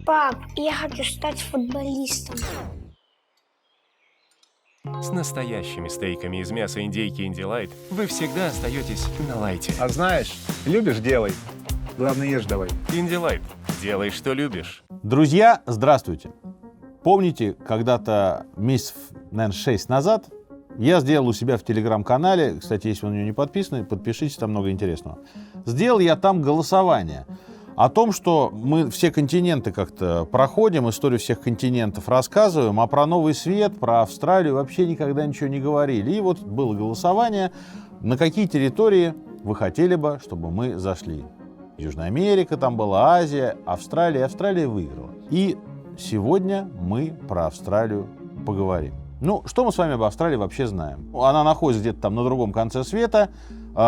Пап, я хочу стать футболистом. С настоящими стейками из мяса индейки Инди Лайт вы всегда остаетесь на лайте. А знаешь, любишь — делай. Главное, ешь давай. Инди Лайт. Делай, что любишь. Друзья, здравствуйте. Помните, когда-то месяцев, наверное, 6 назад я сделал у себя в телеграм-канале, кстати, если вы на него не подписаны, подпишитесь, там много интересного. Сделал я там голосование о том, что мы все континенты как-то проходим, историю всех континентов рассказываем, а про Новый Свет, про Австралию вообще никогда ничего не говорили. И вот было голосование, на какие территории вы хотели бы, чтобы мы зашли. Южная Америка там была, Азия, Австралия. Австралия выиграла. И сегодня мы про Австралию поговорим. Ну, что мы с вами об Австралии вообще знаем? Она находится где-то там на другом конце света.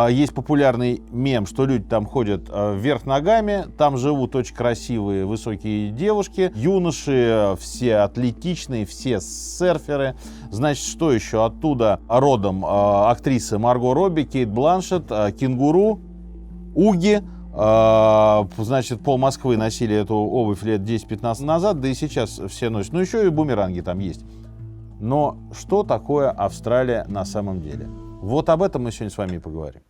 Есть популярный мем, что люди там ходят вверх ногами, там живут очень красивые высокие девушки, юноши, все атлетичные, все серферы. Значит, что еще оттуда родом актрисы Марго Робби, Кейт Бланшетт, Кенгуру, Уги. Значит, пол Москвы носили эту обувь лет 10-15 назад, да и сейчас все носят. Ну, еще и бумеранги там есть. Но что такое Австралия на самом деле? Вот об этом мы сегодня с вами и поговорим.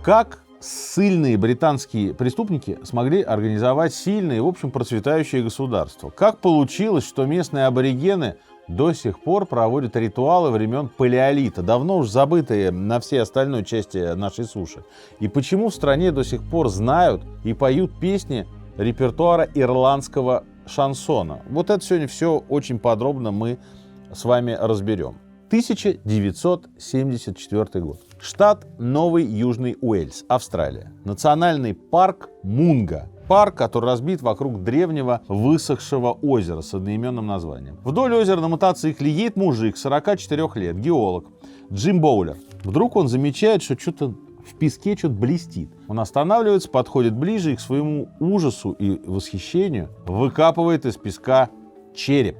Как ссыльные британские преступники смогли организовать сильное и, в общем, процветающее государство? Как получилось, что местные аборигены до сих пор проводят ритуалы времен палеолита, давно уж забытые на всей остальной части нашей суши? И почему в стране до сих пор знают и поют песни репертуара ирландского шансона? Вот это сегодня все очень подробно мы с вами разберем. 1974 год. Штат Новый Южный Уэльс, Австралия. Национальный парк Мунга. Парк, который разбит вокруг древнего высохшего озера с одноименным названием. Вдоль озера на мотоцикле едет мужик 44 лет, геолог, Джим Боулер. Вдруг он замечает, что что-то в песке что-то блестит. Он останавливается, подходит ближе и к своему ужасу и восхищению выкапывает из песка череп.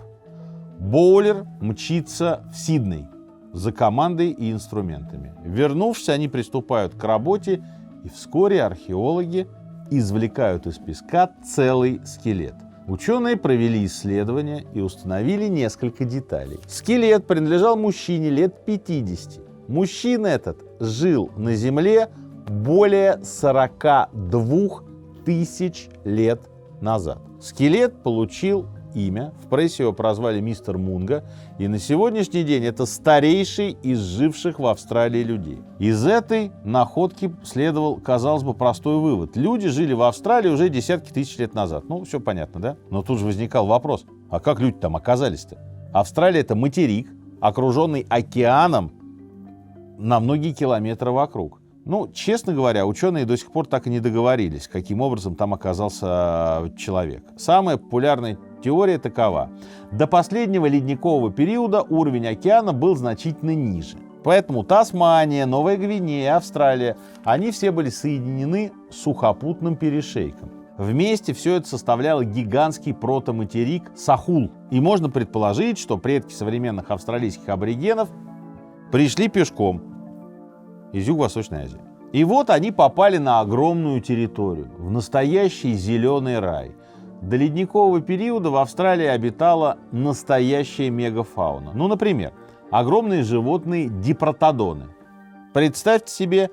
Боулер мчится в Сидней за командой и инструментами. Вернувшись, они приступают к работе, и вскоре археологи извлекают из песка целый скелет. Ученые провели исследования и установили несколько деталей. Скелет принадлежал мужчине лет 50. Мужчина этот жил на Земле более 42 тысяч лет назад. Скелет получил имя, в прессе его прозвали мистер Мунга, и на сегодняшний день это старейший из живших в Австралии людей. Из этой находки следовал, казалось бы, простой вывод. Люди жили в Австралии уже десятки тысяч лет назад. Ну, все понятно, да? Но тут же возникал вопрос, а как люди там оказались-то? Австралия — это материк, окруженный океаном на многие километры вокруг. Ну, честно говоря, ученые до сих пор так и не договорились, каким образом там оказался человек. Самая популярная теория такова. До последнего ледникового периода уровень океана был значительно ниже. Поэтому Тасмания, Новая Гвинея, Австралия, они все были соединены сухопутным перешейком. Вместе все это составляло гигантский протоматерик Сахул. И можно предположить, что предки современных австралийских аборигенов пришли пешком из Юго-Восточной Азии. И вот они попали на огромную территорию, в настоящий зеленый рай. До ледникового периода в Австралии обитала настоящая мегафауна. Ну, например, огромные животные дипротодоны. Представьте себе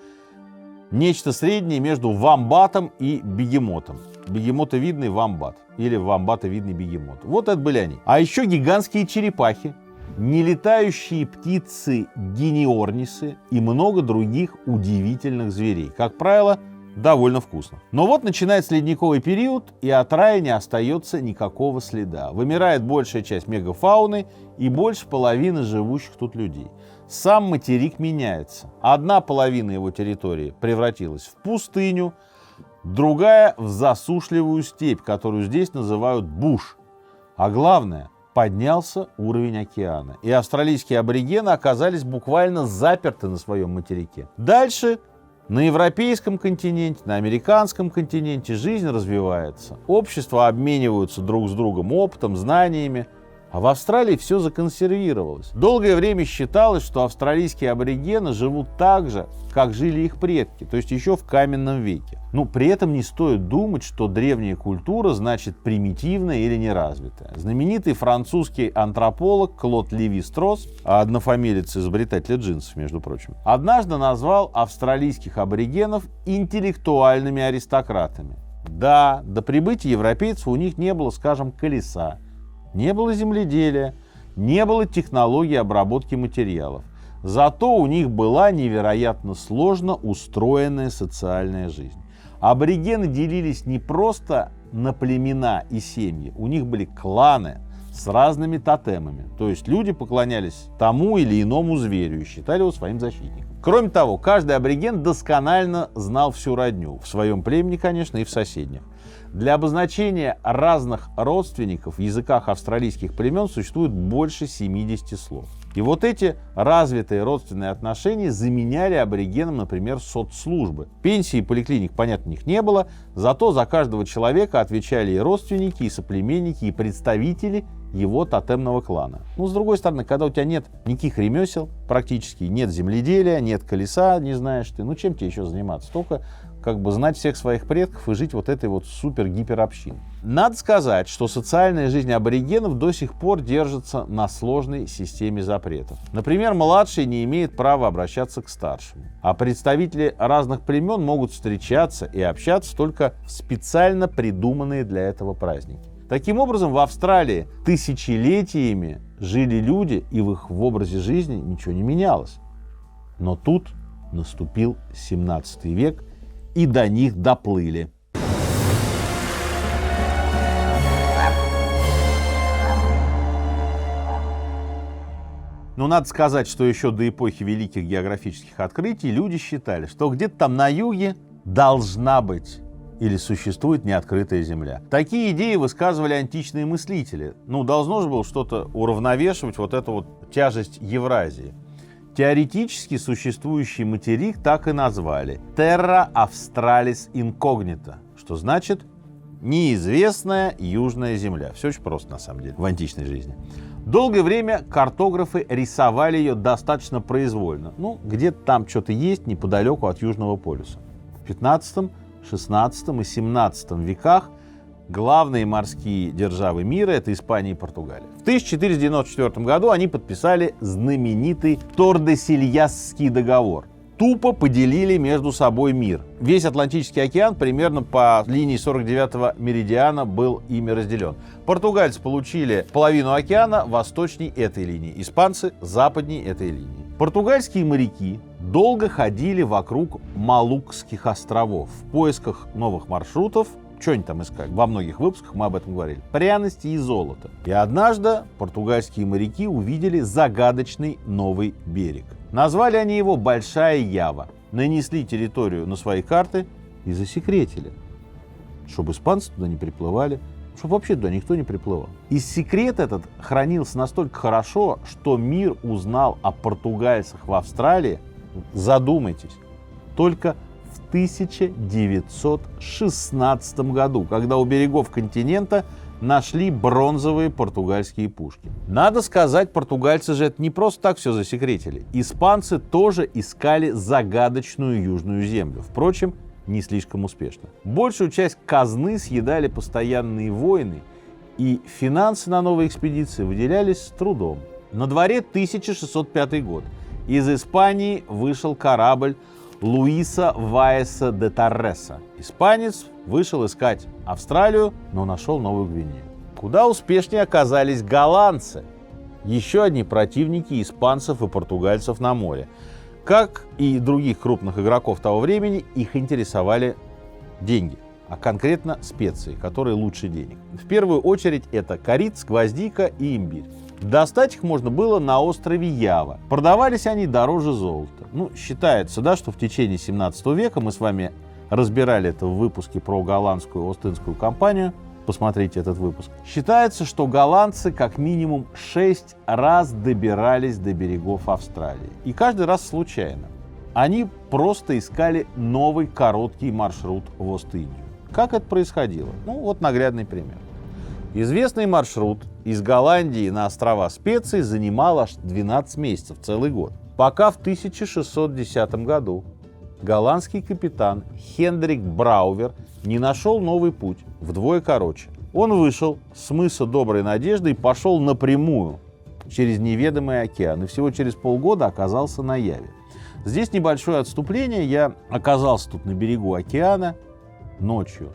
нечто среднее между вомбатом и бегемотом. Бегемотовидный вомбат или вомбатовидный бегемот. Вот это были они. А еще гигантские черепахи, нелетающие птицы гиниорнисы и много других удивительных зверей. Как правило, довольно вкусно. Но вот начинается ледниковый период, и от рая не остается никакого следа. Вымирает большая часть мегафауны и больше половины живущих тут людей. Сам материк меняется. Одна половина его территории превратилась в пустыню, другая в засушливую степь, которую здесь называют буш. А главное, поднялся уровень океана, и австралийские аборигены оказались буквально заперты на своем материке. Дальше на европейском континенте, на американском континенте жизнь развивается. Общества обмениваются друг с другом опытом, знаниями. А в Австралии все законсервировалось. Долгое время считалось, что австралийские аборигены живут так же, как жили их предки, то есть еще в каменном веке. Но при этом не стоит думать, что древняя культура значит примитивная или неразвитая. Знаменитый французский антрополог Клод Леви-Стросс, однофамилец изобретателя джинсов, между прочим, однажды назвал австралийских аборигенов интеллектуальными аристократами. Да, до прибытия европейцев у них не было, скажем, колеса, не было земледелия, не было технологий обработки материалов. Зато у них была невероятно сложно устроенная социальная жизнь. Аборигены делились не просто на племена и семьи, у них были кланы с разными тотемами. То есть люди поклонялись тому или иному зверю и считали его своим защитником. Кроме того, каждый абориген досконально знал всю родню, в своем племени, конечно, и в соседних. Для обозначения разных родственников в языках австралийских племен существует больше 70 слов. И вот эти развитые родственные отношения заменяли аборигенам, например, соцслужбы. Пенсии и поликлиник, понятно, у них не было, зато за каждого человека отвечали и родственники, и соплеменники, и представители его тотемного клана. Ну, с другой стороны, когда у тебя нет никаких ремесел практически, нет земледелия, нет колеса, не знаешь ты, ну чем тебе еще заниматься? Только как бы знать всех своих предков и жить вот этой вот супер-гиперобщиной. Надо сказать, что социальная жизнь аборигенов до сих пор держится на сложной системе запретов. Например, младший не имеет права обращаться к старшему, а представители разных племен могут встречаться и общаться только в специально придуманные для этого праздники. Таким образом, в Австралии тысячелетиями жили люди, и в их образе жизни ничего не менялось. Но тут наступил 17 век, и до них доплыли. Но надо сказать, что еще до эпохи великих географических открытий люди считали, что где-то там на юге должна быть или существует неоткрытая земля. Такие идеи высказывали античные мыслители. Ну, должно же было что-то уравновешивать вот эту вот тяжесть Евразии. Теоретически существующий материк так и назвали Terra Australis Incognita, что значит неизвестная южная земля. Все очень просто на самом деле в античной жизни. Долгое время картографы рисовали ее достаточно произвольно. Ну, где-то там что-то есть неподалеку от Южного полюса. В 15, 16 и 17 веках главные морские державы мира — это Испания и Португалия. В 1494 году они подписали знаменитый Тордесильясский договор. Тупо поделили между собой мир. Весь Атлантический океан примерно по линии 49-го меридиана был ими разделен. Португальцы получили половину океана восточней этой линии, испанцы — западней этой линии. Португальские моряки долго ходили вокруг Малукских островов в поисках новых маршрутов. Что они там искали? Во многих выпусках мы об этом говорили. Пряности и золото. И однажды португальские моряки увидели загадочный новый берег. Назвали они его Большая Ява. Нанесли территорию на свои карты и засекретили, чтобы испанцы туда не приплывали, чтобы вообще туда никто не приплывал. И секрет этот хранился настолько хорошо, что мир узнал о португальцах в Австралии, задумайтесь, только в 1916 году, когда у берегов континента нашли бронзовые португальские пушки. Надо сказать, португальцы же это не просто так все засекретили. Испанцы тоже искали загадочную южную землю. Впрочем, не слишком успешно. Большую часть казны съедали постоянные войны, и финансы на новые экспедиции выделялись с трудом. На дворе 1605 год. Из Испании вышел корабль Луиса Ваеса де Торреса. Испанец вышел искать Австралию, но нашел Новую Гвинею. Куда успешнее оказались голландцы, еще одни противники испанцев и португальцев на море. Как и других крупных игроков того времени, их интересовали деньги, а конкретно специи, которые лучше денег. В первую очередь это корица, гвоздика и имбирь. Достать их можно было на острове Ява. Продавались они дороже золота. Ну, считается, да, что в течение 17 века, мы с вами разбирали это в выпуске про голландскую Ост-Индскую компанию, посмотрите этот выпуск. Считается, что голландцы как минимум 6 раз добирались до берегов Австралии. И каждый раз случайно. Они просто искали новый короткий маршрут в Ост-Индию. Как это происходило? Ну, вот наглядный пример. Известный маршрут из Голландии на острова Специй занимал аж 12 месяцев, целый год. Пока в 1610 году голландский капитан Хендрик Браувер не нашел новый путь, вдвое короче. Он вышел с мыса Доброй Надежды и пошел напрямую через неведомый океан, и всего через полгода оказался на Яве. Здесь небольшое отступление. Я оказался тут на берегу океана ночью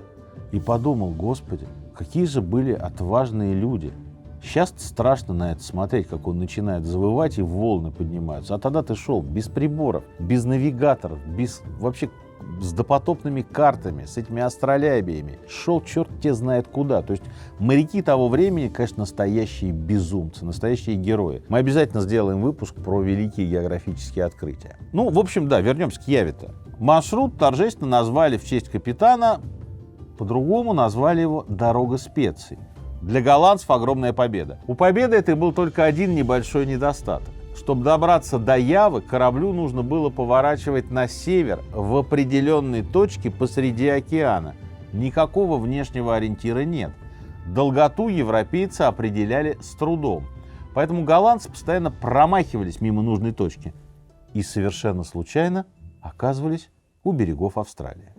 и подумал: Господи, какие же были отважные люди. Сейчас страшно на это смотреть, как он начинает завывать и волны поднимаются. А тогда ты шел без приборов, без навигаторов, вообще с допотопными картами, с этими астролябиями. Шел черт те знает куда. То есть моряки того времени, конечно, настоящие безумцы, настоящие герои. Мы обязательно сделаем выпуск про великие географические открытия. Ну, в общем, да, вернемся к Яве-то. Маршрут торжественно назвали в честь капитана, по-другому назвали его «Дорога специй». Для голландцев огромная победа. У победы этой был только один небольшой недостаток. Чтобы добраться до Явы, кораблю нужно было поворачивать на север в определенной точке посреди океана. Никакого внешнего ориентира нет. Долготу европейцы определяли с трудом. Поэтому голландцы постоянно промахивались мимо нужной точки и совершенно случайно оказывались у берегов Австралии.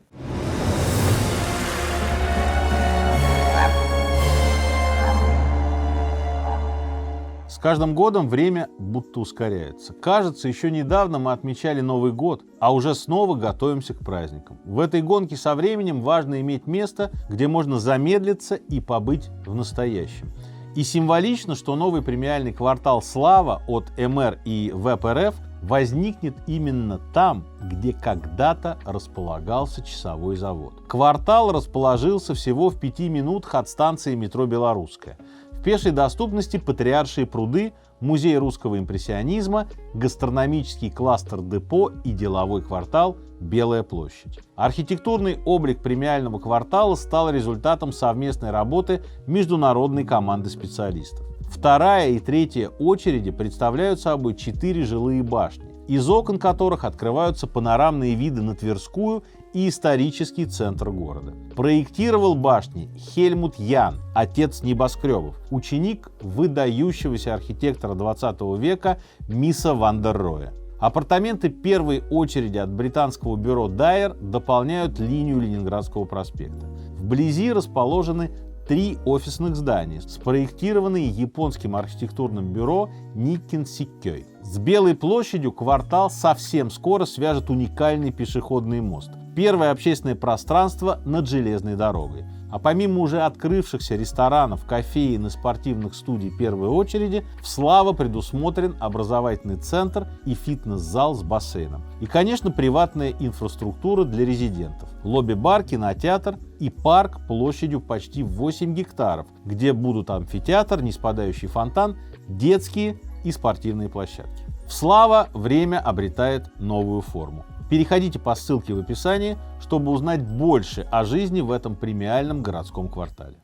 С каждым годом время будто ускоряется. Кажется, еще недавно мы отмечали Новый год, а уже снова готовимся к праздникам. В этой гонке со временем важно иметь место, где можно замедлиться и побыть в настоящем. И символично, что новый премиальный квартал «Слава» от МР и ВПРФ возникнет именно там, где когда-то располагался часовой завод. Квартал расположился всего в 5 минутах от станции метро «Белорусская». В пешей доступности Патриаршие пруды, музей русского импрессионизма, гастрономический кластер депо и деловой квартал Белая площадь. Архитектурный облик премиального квартала стал результатом совместной работы международной команды специалистов. Вторая и третья очереди представляют собой 4 жилые башни, из окон которых открываются панорамные виды на Тверскую и исторический центр города. Проектировал башни Хельмут Ян, отец небоскребов, ученик выдающегося архитектора 20 века Миса ван дер Роя. Апартаменты первой очереди от британского бюро Дайер дополняют линию Ленинградского проспекта. Вблизи расположены 3 офисных здания, спроектированные японским архитектурным бюро Никкен Сиккёй. С Белой площадью квартал совсем скоро свяжет уникальный пешеходный мост. Первое общественное пространство над железной дорогой. А помимо уже открывшихся ресторанов, кофеен и спортивных студий первой очереди, в Слава предусмотрен образовательный центр и фитнес-зал с бассейном. И, конечно, приватная инфраструктура для резидентов. Лобби-бар, кинотеатр и парк площадью почти 8 гектаров, где будут амфитеатр, неспадающий фонтан, детские и спортивные площадки. В Слава время обретает новую форму. Переходите по ссылке в описании, чтобы узнать больше о жизни в этом премиальном городском квартале.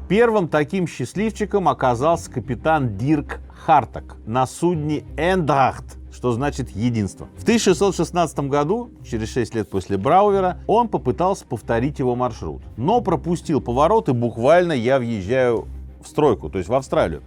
Первым таким счастливчиком оказался капитан Дирк Харток на судне «Эндрахт», что значит «единство». В 1616 году, через 6 лет после Браувера, он попытался повторить его маршрут, но пропустил поворот, и буквально я въезжаю в стройку, то есть в Австралию.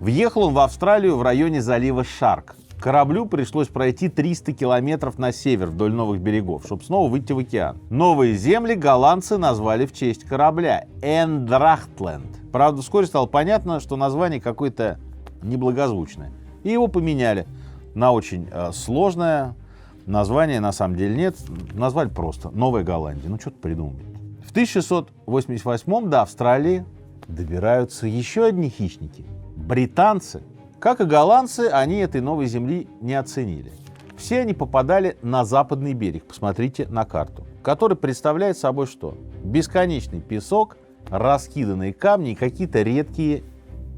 Въехал он в Австралию в районе залива Шарк. Кораблю пришлось пройти 300 километров на север вдоль новых берегов, чтобы снова выйти в океан. Новые земли голландцы назвали в честь корабля — Эндрахтленд. Правда, вскоре стало понятно, что название какое-то неблагозвучное. И его поменяли на очень сложное название, на самом деле нет. Назвали просто «Новая Голландия». Ну, что-то придумали. В 1688 до Австралии добираются еще одни хищники — британцы. Как и голландцы, они этой новой земли не оценили. Все они попадали на западный берег, посмотрите на карту, который представляет собой что? Бесконечный песок, раскиданные камни и какие-то редкие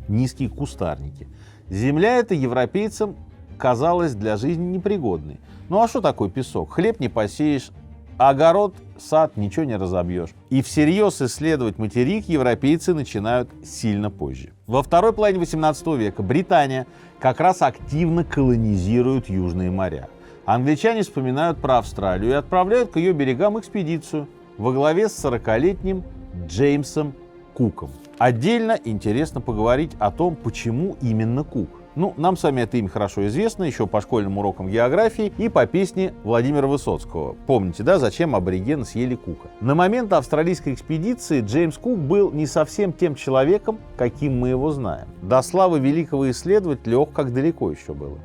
низкие кустарники. Земля эта европейцам казалась для жизни непригодной. Ну а что такое песок? Хлеб не посеешь, огород, сад ничего не разобьешь. И всерьез исследовать материк европейцы начинают сильно позже. Во второй половине 18 века Британия как раз активно колонизирует южные моря. Англичане вспоминают про Австралию и отправляют к ее берегам экспедицию во главе с 40-летним Джеймсом Куком. Отдельно интересно поговорить о том, почему именно Кук. Нам с вами это имя хорошо известно еще по школьным урокам географии и по песне Владимира Высоцкого. Помните, да, зачем аборигены съели Кука? На момент австралийской экспедиции Джеймс Кук был не совсем тем человеком, каким мы его знаем. До славы великого исследователя, как далеко еще было.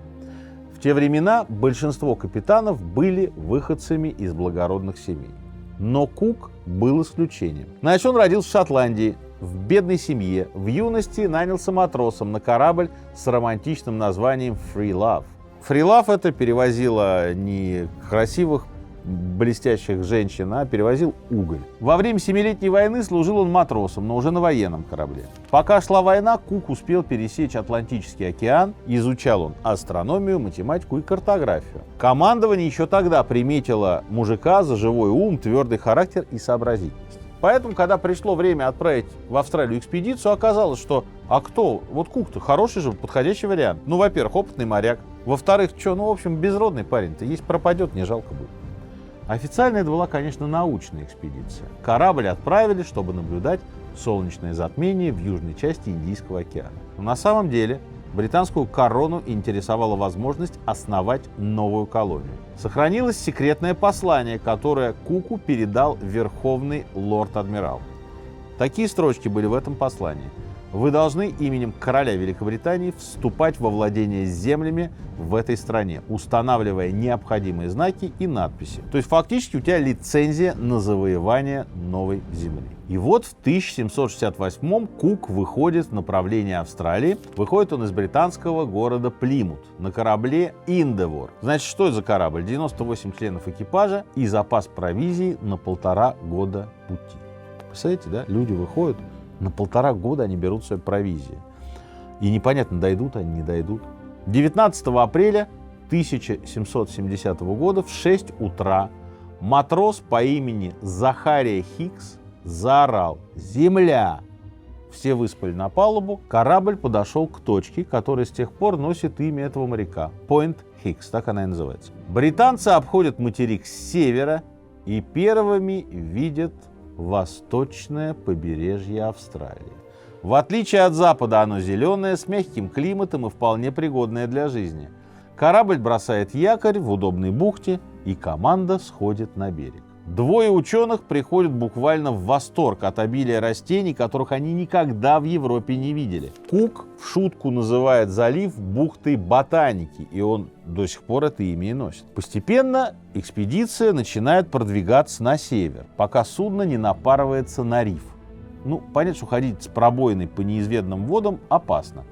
В те времена большинство капитанов были выходцами из благородных семей. Но Кук был исключением. Значит, он родился в Шотландии, в бедной семье, в юности нанялся матросом на корабль с романтичным названием Free Love. Free Love это перевозило не красивых, блестящих женщин, а перевозил уголь. Во время Семилетней войны служил он матросом, но уже на военном корабле. Пока шла война, Кук успел пересечь Атлантический океан, изучал он астрономию, математику и картографию. Командование еще тогда приметило мужика за живой ум, твердый характер и сообразительность. Поэтому, когда пришло время отправить в Австралию экспедицию, оказалось, что кто? Вот Кук-то хороший же, подходящий вариант. Во-первых, опытный моряк. Во-вторых, в общем, безродный парень-то. Если пропадет, не жалко будет. Официально это была, конечно, научная экспедиция. Корабль отправили, чтобы наблюдать солнечное затмение в южной части Индийского океана. Но на самом деле британскую корону интересовала возможность основать новую колонию. Сохранилось секретное послание, которое Куку передал верховный лорд-адмирал. Такие строчки были в этом послании. Вы должны именем короля Великобритании вступать во владение землями в этой стране, устанавливая необходимые знаки и надписи. То есть фактически у тебя лицензия на завоевание новой земли. И вот в 1768-м Кук выходит в направлении Австралии. Выходит он из британского города Плимут на корабле Endeavour. Значит, что это за корабль? 98 членов экипажа и запас провизии на 1,5 года пути. Представляете, да? Люди выходят, на 1,5 года они берут себе провизии. И непонятно, дойдут они, не дойдут. 19 апреля 1770 года в 6 утра матрос по имени Захария Хикс заорал: «Земля!». Все выспали на палубу. Корабль подошел к точке, которая с тех пор носит имя этого моряка. Point Hicks, так она и называется. Британцы обходят материк с севера и первыми видят восточное побережье Австралии. В отличие от запада, оно зеленое, с мягким климатом и вполне пригодное для жизни. Корабль бросает якорь в удобной бухте, и команда сходит на берег. Двое ученых приходят буквально в восторг от обилия растений, которых они никогда в Европе не видели. Кук в шутку называет залив бухтой ботаники, и он до сих пор это имя и носит. Постепенно экспедиция начинает продвигаться на север, пока судно не напарывается на риф. Понятно, что ходить с пробоиной по неизведанным водам опасно.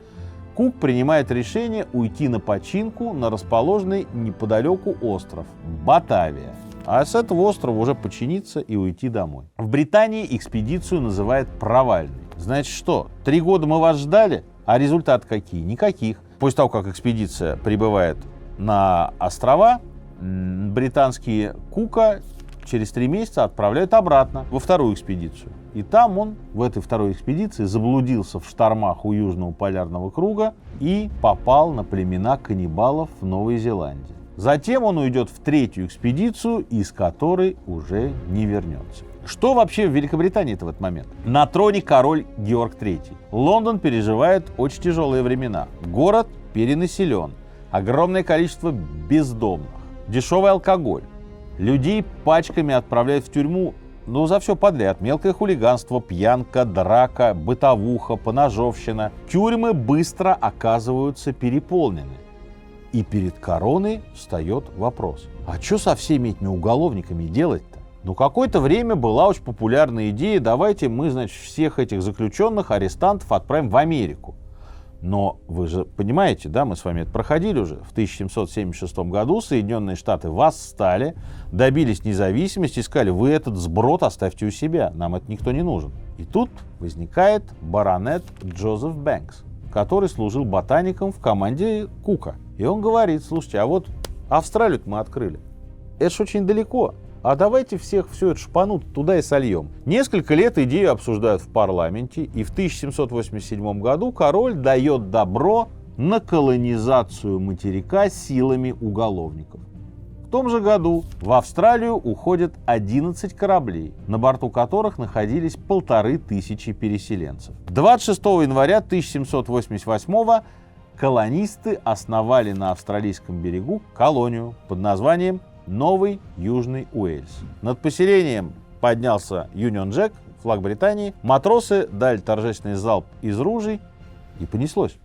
Кук принимает решение уйти на починку на расположенный неподалеку остров Батавия. А с этого острова уже починиться и уйти домой. В Британии экспедицию называют провальной. Значит что, 3 года мы вас ждали, а результаты какие? Никаких. После того, как экспедиция прибывает на острова, британские Кука через 3 месяца отправляют обратно во вторую экспедицию. И там он в этой второй экспедиции заблудился в штормах у Южного полярного круга и попал на племена каннибалов в Новой Зеландии. Затем он уйдет в третью экспедицию, из которой уже не вернется. Что вообще в Великобритании-то в этот момент? На троне король Георг III. Лондон переживает очень тяжелые времена. Город перенаселен. Огромное количество бездомных. Дешевый алкоголь. Людей пачками отправляют в тюрьму, за все подряд. Мелкое хулиганство, пьянка, драка, бытовуха, поножовщина. Тюрьмы быстро оказываются переполнены. И перед короной встает вопрос: а что со всеми этими уголовниками делать-то? Какое-то время была очень популярная идея: давайте мы, всех этих заключенных, арестантов отправим в Америку. Но вы же понимаете, да, мы с вами это проходили уже. В 1776 году Соединенные Штаты восстали, добились независимости и сказали: вы этот сброд оставьте у себя, нам это никто не нужен. И тут возникает баронет Джозеф Бэнкс, который служил ботаником в команде Кука. И он говорит: слушайте, а вот Австралию мы открыли. Это ж очень далеко. А давайте всех все это шпанут туда и сольем. Несколько лет идею обсуждают в парламенте, и в 1787 году король дает добро на колонизацию материка силами уголовников. том же году в Австралию уходят 11 кораблей, на борту которых находились 1500 переселенцев. 26 января 1788 колонисты основали на австралийском берегу колонию под названием Новый Южный Уэльс. Над поселением поднялся Юнион Джек, флаг Британии, матросы дали торжественный залп из ружей, и понеслось.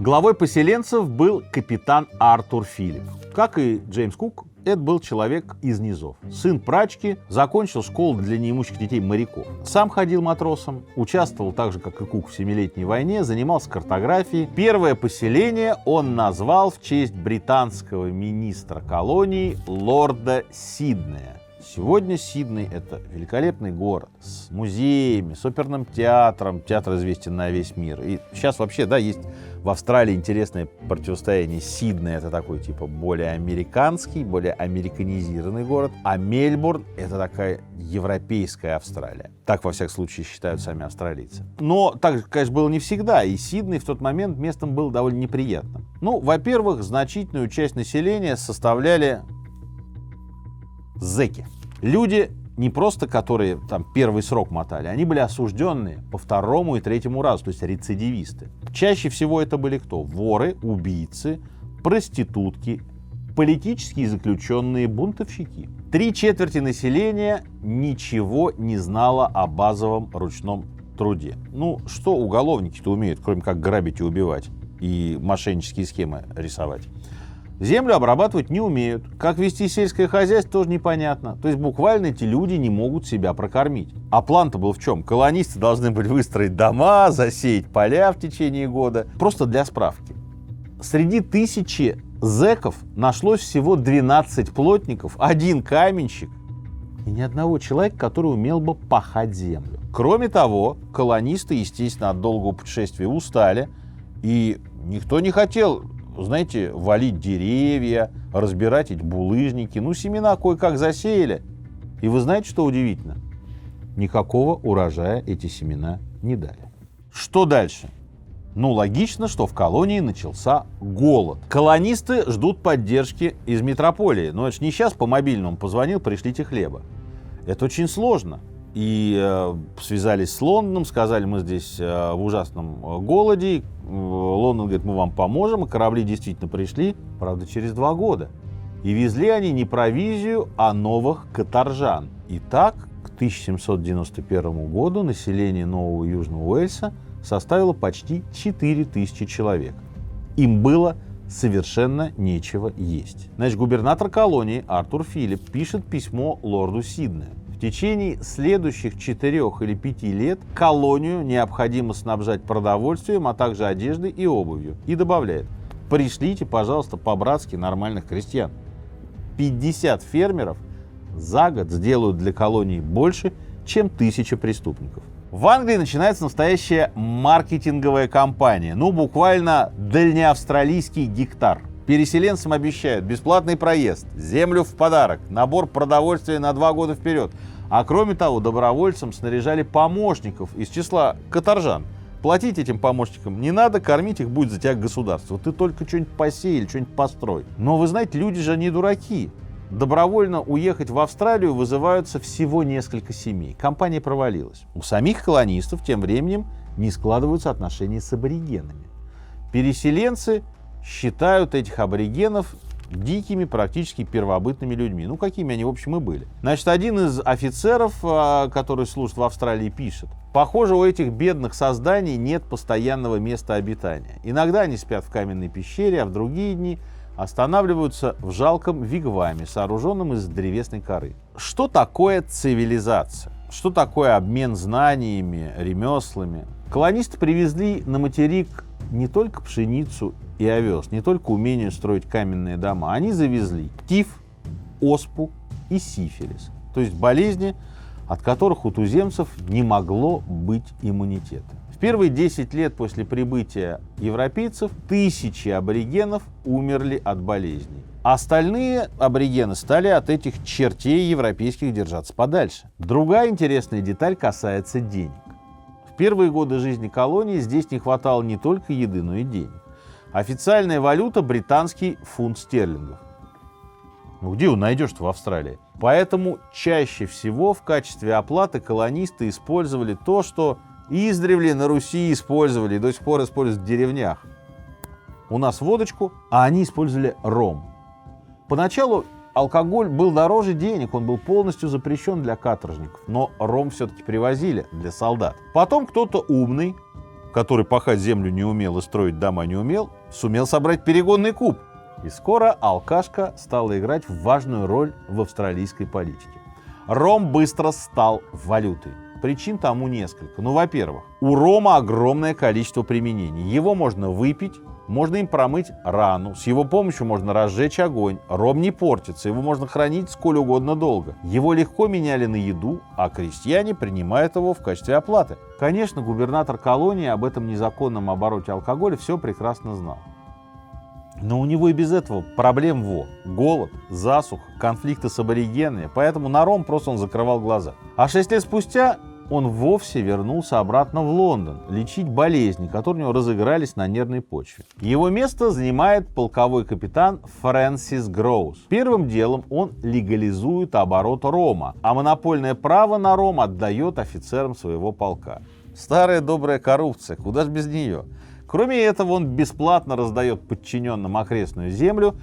Главой поселенцев был капитан Артур Филипп. Как и Джеймс Кук, это был человек из низов. Сын прачки, закончил школу для неимущих детей моряков. Сам ходил матросом, участвовал так же, как и Кук, в Семилетней войне, занимался картографией. Первое поселение он назвал в честь британского министра колонии лорда Сиднея. Сегодня Сидней — это великолепный город с музеями, с оперным театром. Театр известен на весь мир. И сейчас вообще, да, есть в Австралии интересное противостояние. Сидней — это такой типа более американский, более американизированный город. А Мельбурн — это такая европейская Австралия. Так, во всяком случае, считают сами австралийцы. Но так, конечно, было не всегда. И Сидней в тот момент местом был довольно неприятным. Ну, во-первых, значительную часть населения составляли зэки. Люди не просто, которые там первый срок мотали, они были осужденные по второму и третьему разу, то есть рецидивисты. Чаще всего это были кто? Воры, убийцы, проститутки, политические заключенные, бунтовщики. 3/4 населения ничего не знало о базовом ручном труде. Ну, что уголовники-то умеют, кроме как грабить и убивать, и мошеннические схемы рисовать? Землю обрабатывать не умеют. Как вести сельское хозяйство, тоже непонятно. То есть буквально эти люди не могут себя прокормить. А план-то был в чем? Колонисты должны были выстроить дома, засеять поля в течение года. Просто для справки. Среди 1000 зэков нашлось всего 12 плотников, 1 каменщик и ни одного человека, который умел бы пахать землю. Кроме того, колонисты, естественно, от долгого путешествия устали, и никто не хотел, знаете, валить деревья, разбирать эти булыжники. Ну, семена кое-как засеяли. И вы знаете, что удивительно? Никакого урожая эти семена не дали. Что дальше? Ну, логично, что в колонии начался голод. Колонисты ждут поддержки из метрополии. Но это ж не сейчас по мобильному позвонил, пришлите хлеба. Это очень сложно. И связались с Лондоном, сказали, мы здесь в ужасном голоде. Лондон говорит, мы вам поможем. И корабли действительно пришли, правда, через 2 года. И везли они не провизию, а новых каторжан. И так, к 1791 году население Нового Южного Уэльса составило почти 4000 человек. Им было совершенно нечего есть. Значит, губернатор колонии Артур Филипп пишет письмо лорду Сиднею. В течение следующих 4 или 5 лет колонию необходимо снабжать продовольствием, а также одеждой и обувью. И добавляет, пришлите, пожалуйста, по-братски нормальных крестьян. 50 фермеров за год сделают для колонии больше, чем 1000 преступников. В Англии начинается настоящая маркетинговая кампания. Ну, буквально дальнеавстралийский гектар. Переселенцам обещают бесплатный проезд, землю в подарок, набор продовольствия на 2 года вперед. А кроме того, добровольцам снаряжали помощников из числа каторжан. Платить этим помощникам не надо, кормить их будет за тебя государство. Ты только что-нибудь посей или что-нибудь построй. Но вы знаете, люди же не дураки. Добровольно уехать в Австралию вызываются всего несколько семей. Компания провалилась. У самих колонистов тем временем не складываются отношения с аборигенами. Переселенцы считают этих аборигенов дикими, практически первобытными людьми. Ну, какими они, в общем, и были. Значит, один из офицеров, который служит в Австралии, пишет: похоже, у этих бедных созданий нет постоянного места обитания. Иногда они спят в каменной пещере, а в другие дни останавливаются в жалком вигваме, сооруженном из древесной коры. Что такое цивилизация? Что такое обмен знаниями, ремеслами? Колонисты привезли на материк не только пшеницу и овес, не только умение строить каменные дома. Они завезли тиф, оспу и сифилис. То есть болезни, от которых у туземцев не могло быть иммунитета. В первые 10 лет после прибытия европейцев 1000 аборигенов умерли от болезней. А остальные аборигены стали от этих чертей европейских держаться подальше. Другая интересная деталь касается денег. В В первые годы жизни колонии здесь не хватало не только еды, но и денег. Официальная валюта – британский фунт стерлингов. Ну где его найдешь-то в Австралии? Поэтому чаще всего в качестве оплаты колонисты использовали то, что издревле на Руси использовали и до сих пор используют в деревнях. У нас водочку, а они использовали ром. Поначалу алкоголь был дороже денег, он был полностью запрещен для каторжников, но ром все-таки привозили для солдат. Потом кто-то умный, который пахать землю не умел и строить дома не умел, сумел собрать перегонный куб. И скоро алкашка стала играть важную роль в австралийской политике. Ром быстро стал валютой. Причин тому несколько. Ну, во-первых, у рома огромное количество применений. Его можно выпить, можно им промыть рану, с его помощью можно разжечь огонь. Ром не портится, его можно хранить сколь угодно долго. Его легко меняли на еду, а крестьяне принимают его в качестве оплаты. Конечно, губернатор колонии об этом незаконном обороте алкоголя все прекрасно знал. Но у него и без этого проблем голод, засуха, конфликты с аборигенами, поэтому на ром просто он закрывал глаза. А 6 лет спустя он вовсе вернулся обратно в Лондон лечить болезни, которые у него разыгрались на нервной почве. Его место занимает полковой капитан Фрэнсис Гроуз. Первым делом он легализует оборот рома, а монопольное право на ром отдает офицерам своего полка. Старая добрая коррупция, куда ж без нее? Кроме этого, он бесплатно раздает подчиненным окрестную землю,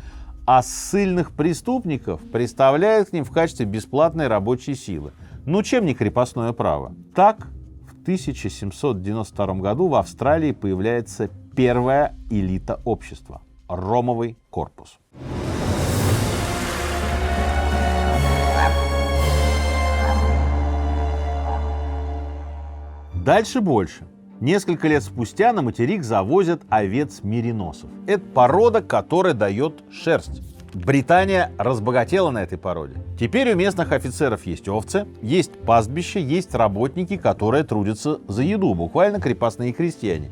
а ссыльных преступников представляет к ним в качестве бесплатной рабочей силы. Ну, чем не крепостное право? Так, в 1792 году в Австралии появляется первая элита общества – ромовый корпус. Дальше больше. Несколько лет спустя на материк завозят овец-мериносов. Это порода, которая дает шерсть. Британия разбогатела на этой породе. Теперь у местных офицеров есть овцы, есть пастбища, есть работники, которые трудятся за еду, буквально крепостные крестьяне.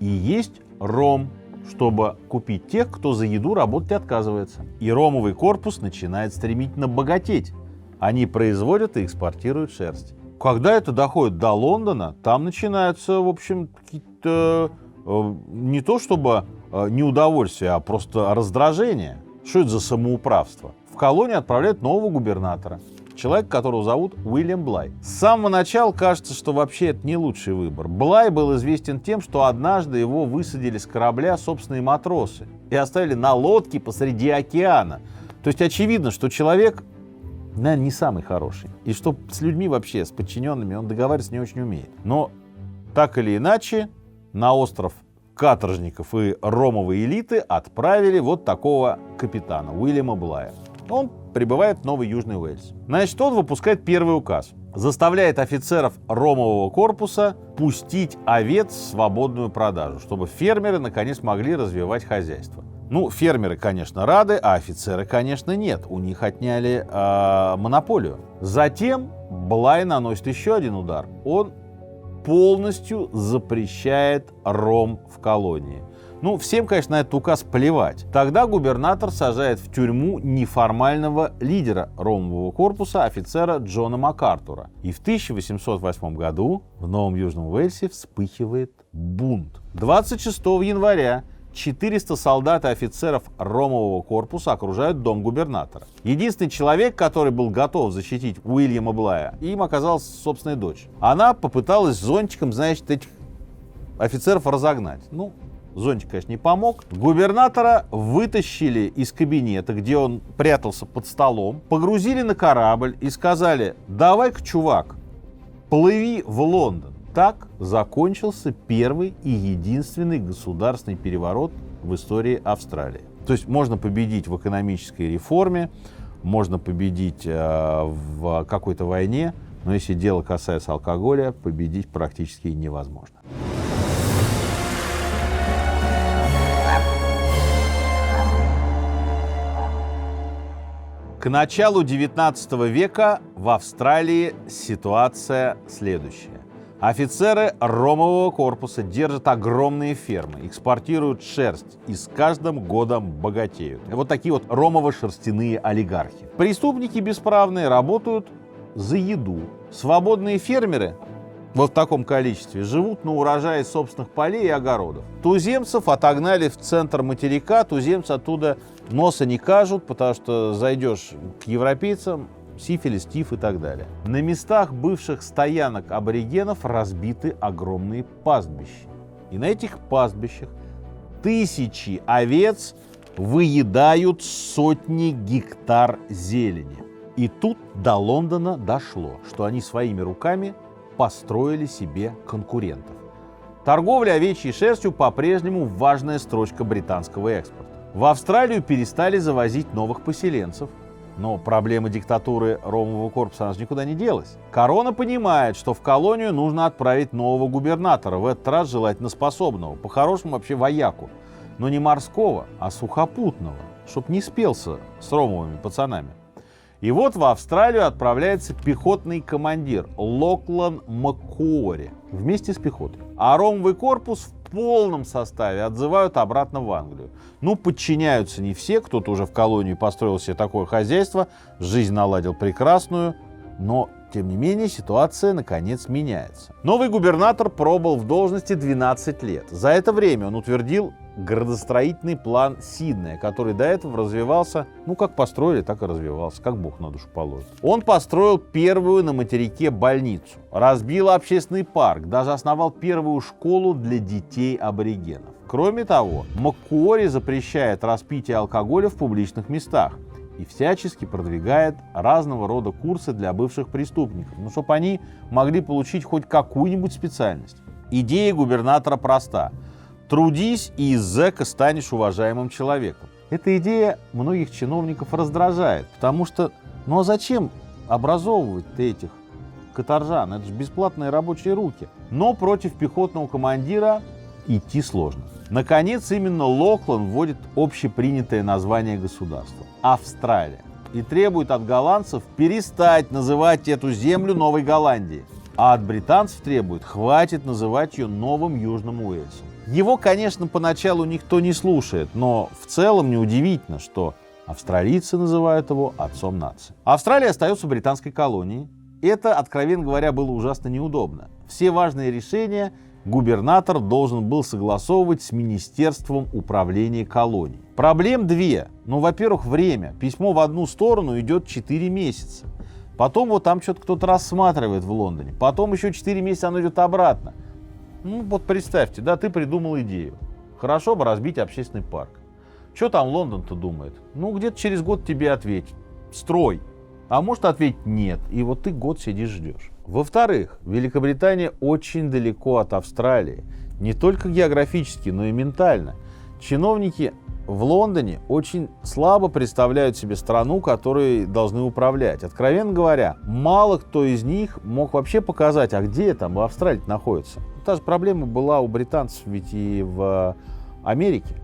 И есть ром, чтобы купить тех, кто за еду работать отказывается. И ромовый корпус начинает стремительно богатеть. Они производят и экспортируют шерсть. Когда это доходит до Лондона, там начинаются, в общем, какие-то не то чтобы неудовольствия, а просто раздражение. Что это за самоуправство? В колонию отправляют нового губернатора, человека, которого зовут Уильям Блай. С самого начала кажется, что вообще это не лучший выбор. Блай был известен тем, что однажды его высадили с корабля собственные матросы и оставили на лодке посреди океана. То есть очевидно, что человек, наверное, не самый хороший. И что с людьми вообще, с подчиненными, он договариваться не очень умеет. Но так или иначе, на остров каторжников и ромовой элиты отправили вот такого капитана, Уильяма Блая. Он прибывает в Новый Южный Уэльс. Значит, он выпускает первый указ. Заставляет офицеров ромового корпуса пустить овец в свободную продажу, чтобы фермеры наконец могли развивать хозяйство. Ну, фермеры, конечно, рады, а офицеры, конечно, нет. У них отняли монополию. Затем Блай наносит еще один удар. Он полностью запрещает ром в колонии. Ну, всем, конечно, на этот указ плевать. Тогда губернатор сажает в тюрьму неформального лидера ромового корпуса, офицера Джона МакАртура. И в 1808 году в Новом Южном Уэльсе вспыхивает бунт. 26 января 400 солдат и офицеров ромового корпуса окружают дом губернатора. Единственный человек, который был готов защитить Уильяма Блая, им оказалась собственная дочь. Она попыталась зонтиком, значит, этих офицеров разогнать. Ну, зонтик, конечно, не помог. Губернатора вытащили из кабинета, где он прятался под столом, погрузили на корабль и сказали: давай-ка, чувак, плыви в Лондон. Так закончился первый и единственный государственный переворот в истории Австралии. То есть можно победить в экономической реформе, можно победить в какой-то войне, но если дело касается алкоголя, победить практически невозможно. К началу 19 века в Австралии ситуация следующая. Офицеры ромового корпуса держат огромные фермы, экспортируют шерсть и с каждым годом богатеют. Вот такие вот ромово-шерстяные олигархи. Преступники бесправные работают за еду. Свободные фермеры вот в таком количестве, живут на урожае собственных полей и огородов. Туземцев отогнали в центр материка, туземцы оттуда носа не кажут, потому что зайдешь к европейцам, сифилис, тиф и так далее. На местах бывших стоянок аборигенов разбиты огромные пастбища. И на этих пастбищах тысячи овец выедают сотни гектар зелени. И тут до Лондона дошло, что они своими руками построили себе конкурентов. Торговля овечьей шерстью по-прежнему важная строчка британского экспорта. В Австралию перестали завозить новых поселенцев, но проблема диктатуры Ромового корпуса она же никуда не делась. Корона понимает, что в колонию нужно отправить нового губернатора, в этот раз желательно способного, по-хорошему вообще вояку, но не морского, а сухопутного, чтоб не спелся с ромовыми пацанами. И вот в Австралию отправляется пехотный командир Локлан Маккуори вместе с пехотой. А ромовый корпус в полном составе отзывают обратно в Англию. Ну, подчиняются не все, кто-то уже в колонии построил себе такое хозяйство, жизнь наладил прекрасную, но, тем не менее, ситуация наконец меняется. Новый губернатор пробыл в должности 12 лет. За это время он утвердил градостроительный план Сиднея, который до этого развивался, ну, как построили, так и развивался, как Бог на душу положит. Он построил первую на материке больницу, разбил общественный парк, даже основал первую школу для детей аборигенов. Кроме того, Маккуори запрещает распитие алкоголя в публичных местах и всячески продвигает разного рода курсы для бывших преступников, ну, чтобы они могли получить хоть какую-нибудь специальность. Идея губернатора проста. Трудись, и из зэка станешь уважаемым человеком. Эта идея многих чиновников раздражает, потому что, ну а зачем образовывать этих каторжан? Это же бесплатные рабочие руки. Но против пехотного командира идти сложно. Наконец, именно Локлан вводит общепринятое название государства – Австралия. И требует от голландцев перестать называть эту землю Новой Голландией. А от британцев требует, хватит называть ее Новым Южным Уэльсом. Его, конечно, поначалу никто не слушает, но в целом неудивительно, что австралийцы называют его отцом нации. Австралия остается британской колонией. Это, откровенно говоря, было ужасно неудобно. Все важные решения губернатор должен был согласовывать с Министерством управления колонией. Проблем две. Ну, во-первых, время. Письмо в одну сторону идет 4 месяца. Потом вот там что-то кто-то рассматривает в Лондоне. Потом еще 4 месяца оно идет обратно. Ну вот представьте, да, ты придумал идею. Хорошо бы разбить общественный парк. Что там Лондон-то думает? Ну где-то через год тебе ответит. Строй. А может ответить нет. И вот ты год сидишь ждешь. Во-вторых, Великобритания очень далеко от Австралии. Не только географически, но и ментально. Чиновники в Лондоне очень слабо представляют себе страну, которой должны управлять. Откровенно говоря, мало кто из них мог вообще показать, а где там в Австралии находится. Та же проблема была у британцев ведь и в Америке.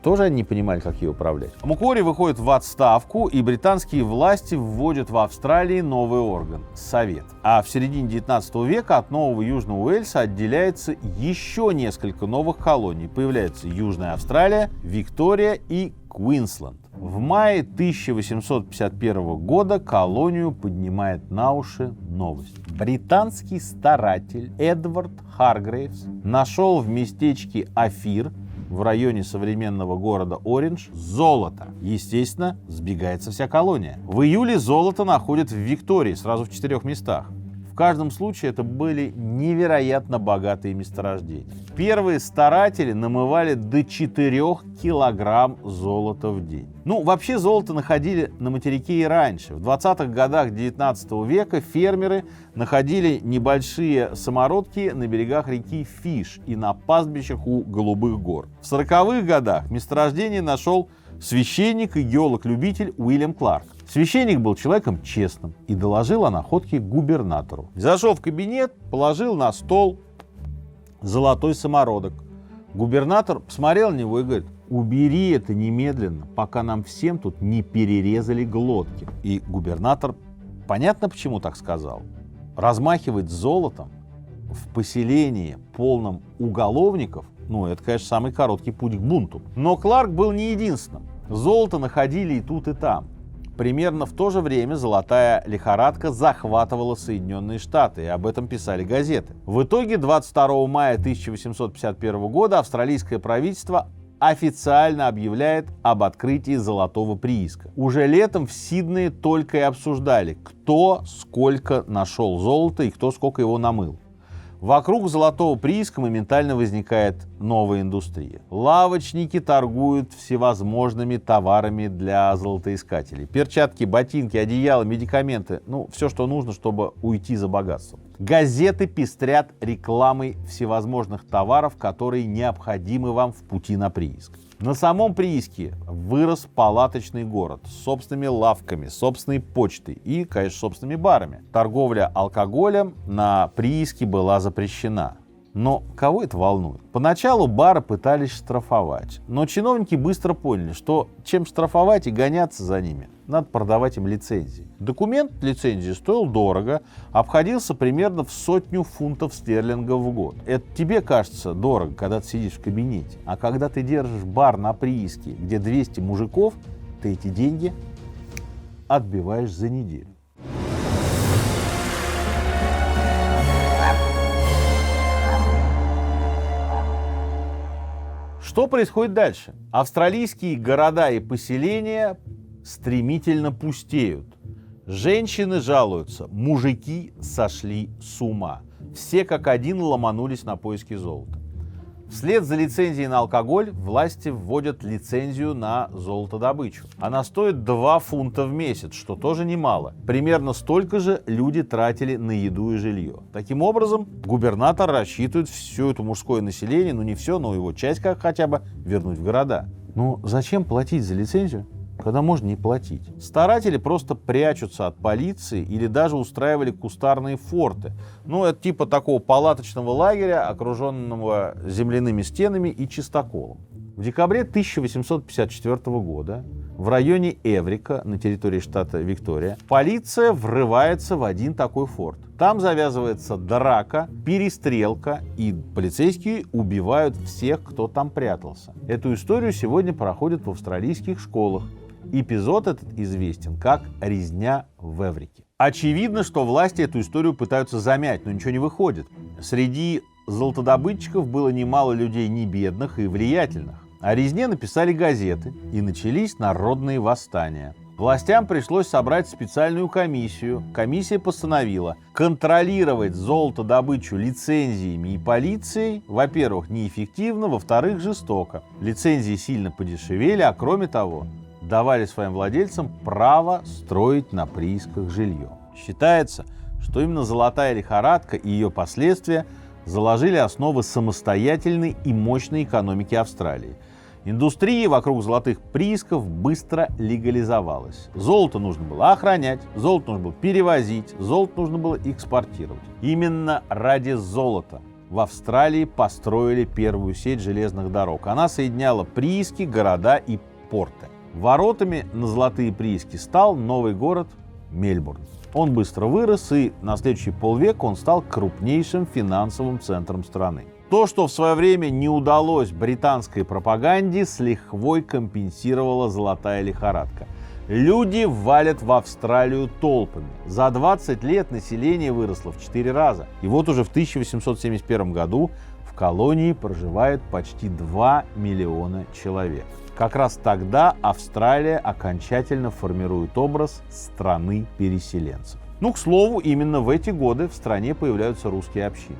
Тоже они не понимали, как ее управлять. Маккуори выходит в отставку, и британские власти вводят в Австралии новый орган – Совет. А в середине 19 века от Нового Южного Уэльса отделяется еще несколько новых колоний. Появляется Южная Австралия, Виктория и Квинсленд. В мае 1851 года колонию поднимает на уши новость. Британский старатель Эдвард Харгрейвс нашел в местечке Офир в районе современного города Ориндж золото. Естественно, сбегается вся колония. В июле золото находят в Виктории, сразу в 4 местах. В каждом случае это были невероятно богатые месторождения. Первые старатели намывали до 4 килограмм золота в день. Ну, вообще золото находили на материке и раньше. В 20-х годах 19 века фермеры находили небольшие самородки на берегах реки Фиш и на пастбищах у Голубых гор. В 40-х годах месторождение нашел священник и геолог-любитель Уильям Кларк. Священник был человеком честным и доложил о находке губернатору. Зашел в кабинет, положил на стол золотой самородок. Губернатор посмотрел на него и говорит: убери это немедленно, пока нам всем тут не перерезали глотки. И губернатор, понятно почему так сказал, размахивать золотом в поселении, полном уголовников, ну это, конечно, самый короткий путь к бунту. Но Кларк был не единственным. Золото находили и тут, и там. Примерно в то же время золотая лихорадка захватывала Соединенные Штаты, и об этом писали газеты. В итоге 22 мая 1851 года австралийское правительство официально объявляет об открытии золотого прииска. Уже летом в Сиднее только и обсуждали, кто сколько нашел золота и кто сколько его намыл. Вокруг золотого прииска моментально возникает новая индустрия. Лавочники торгуют всевозможными товарами для золотоискателей. Перчатки, ботинки, одеяла, медикаменты. Все, что нужно, чтобы уйти за богатством. Газеты пестрят рекламой всевозможных товаров, которые необходимы вам в пути на прииск. На самом прииске вырос палаточный город с собственными лавками, собственной почтой и, конечно, собственными барами. Торговля алкоголем на прииске была запрещена. Но кого это волнует? Поначалу бары пытались штрафовать, но чиновники быстро поняли, что чем штрафовать и гоняться за ними, надо продавать им лицензии. Документ лицензии стоил дорого, обходился примерно в 100 фунтов стерлингов в год. Это тебе кажется дорого, когда ты сидишь в кабинете, а когда ты держишь бар на прииске, где 200 мужиков, ты эти деньги отбиваешь за неделю. Что происходит дальше? Австралийские города и поселения стремительно пустеют. Женщины жалуются, мужики сошли с ума. Все как один ломанулись на поиски золота. Вслед за лицензией на алкоголь власти вводят лицензию на золотодобычу. Она стоит 2 фунта в месяц, что тоже немало. Примерно столько же люди тратили на еду и жилье. Таким образом, губернатор рассчитывает все это мужское население, не все, но его часть как хотя бы вернуть в города. Зачем платить за лицензию, когда можно не платить? Старатели просто прячутся от полиции или даже устраивали кустарные форты. Это типа такого палаточного лагеря, окруженного земляными стенами и чистоколом. В декабре 1854 года в районе Эврика, на территории штата Виктория, полиция врывается в один такой форт. Там завязывается драка, перестрелка, и полицейские убивают всех, кто там прятался. Эту историю сегодня проходят в австралийских школах. Эпизод этот известен как «Резня в Эврике». Очевидно, что власти эту историю пытаются замять, но ничего не выходит. Среди золотодобытчиков было немало людей не бедных и влиятельных. О резне написали газеты, и начались народные восстания. Властям пришлось собрать специальную комиссию. Комиссия постановила контролировать золотодобычу лицензиями и полицией, во-первых, неэффективно, во-вторых, жестоко. Лицензии сильно подешевели, а кроме того, давали своим владельцам право строить на приисках жилье. Считается, что именно золотая лихорадка и ее последствия заложили основы самостоятельной и мощной экономики Австралии. Индустрия вокруг золотых приисков быстро легализовалась. Золото нужно было охранять, золото нужно было перевозить, золото нужно было экспортировать. Именно ради золота в Австралии построили первую сеть железных дорог. Она соединяла прииски, города и порты. Воротами на золотые прииски стал новый город Мельбурн. Он быстро вырос, и на следующий полвека он стал крупнейшим финансовым центром страны. То, что в свое время не удалось британской пропаганде, с лихвой компенсировала золотая лихорадка. Люди валят в Австралию толпами. За 20 лет население выросло в 4 раза. И вот уже в 1871 году в колонии проживает почти 2 миллиона человек. Как раз тогда Австралия окончательно формирует образ страны переселенцев. К слову, именно в эти годы в стране появляются русские общины.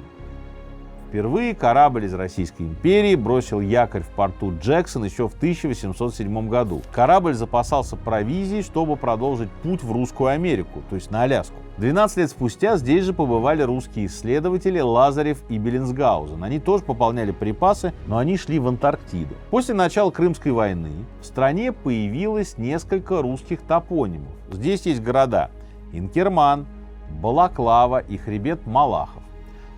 Впервые корабль из Российской империи бросил якорь в порту Джексон еще в 1807 году. Корабль запасался провизией, чтобы продолжить путь в Русскую Америку, то есть на Аляску. 12 лет спустя здесь же побывали русские исследователи Лазарев и Беллинсгаузен. Они тоже пополняли припасы, но они шли в Антарктиду. После начала Крымской войны в стране появилось несколько русских топонимов. Здесь есть города Инкерман, Балаклава и хребет Малахов.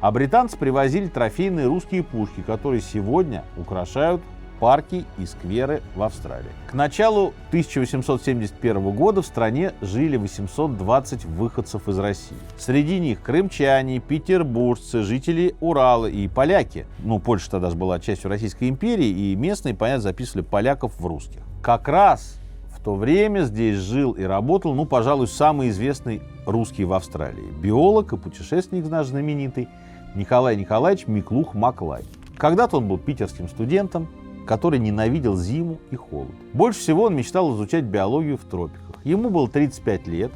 А британцы привозили трофейные русские пушки, которые сегодня украшают парки и скверы в Австралии. К началу 1871 года в стране жили 820 выходцев из России. Среди них крымчане, петербуржцы, жители Урала и поляки. Польша тогда же была частью Российской империи, и местные, понятно, записывали поляков в русских. Как раз в то время здесь жил и работал, ну, пожалуй, самый известный русский в Австралии. Биолог и путешественник наш знаменитый Николай Николаевич Миклух-Маклай. Когда-то он был питерским студентом, который ненавидел зиму и холод. Больше всего он мечтал изучать биологию в тропиках. Ему было 35 лет.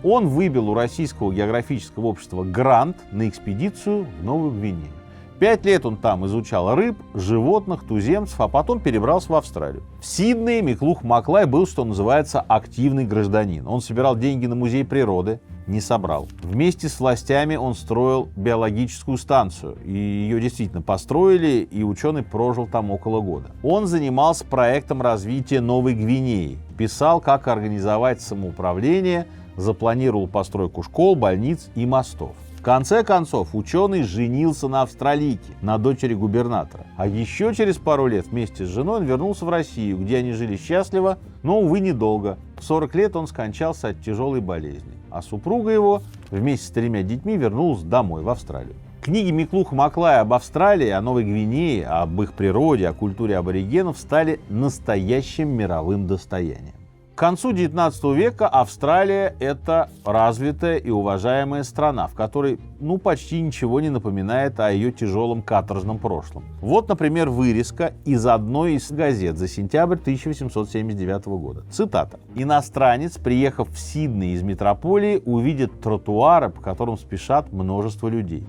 Он выбил у Российского географического общества грант на экспедицию в Новую Гвинею. 5 лет он там изучал рыб, животных, туземцев, а потом перебрался в Австралию. В Сиднее Миклух-Маклай был, что называется, активный гражданин. Он собирал деньги на музей природы, не собрал. Вместе с властями он строил биологическую станцию. И ее действительно построили, и ученый прожил там около года. Он занимался проектом развития Новой Гвинеи. Писал, как организовать самоуправление, запланировал постройку школ, больниц и мостов. В конце концов, ученый женился на австралийке, на дочери губернатора. А еще через пару лет вместе с женой он вернулся в Россию, где они жили счастливо, но, увы, недолго. В 40 лет он скончался от тяжелой болезни, а супруга его вместе с 3 детьми вернулась домой, в Австралию. Книги Миклуха-Маклая об Австралии, о Новой Гвинее, об их природе, о культуре аборигенов стали настоящим мировым достоянием. К концу XIX века Австралия – это развитая и уважаемая страна, в которой почти ничего не напоминает о ее тяжелом каторжном прошлом. Вот, например, вырезка из одной из газет за сентябрь 1879 года. Цитата. «Иностранец, приехав в Сидней из метрополии, увидит тротуары, по которым спешат множество людей.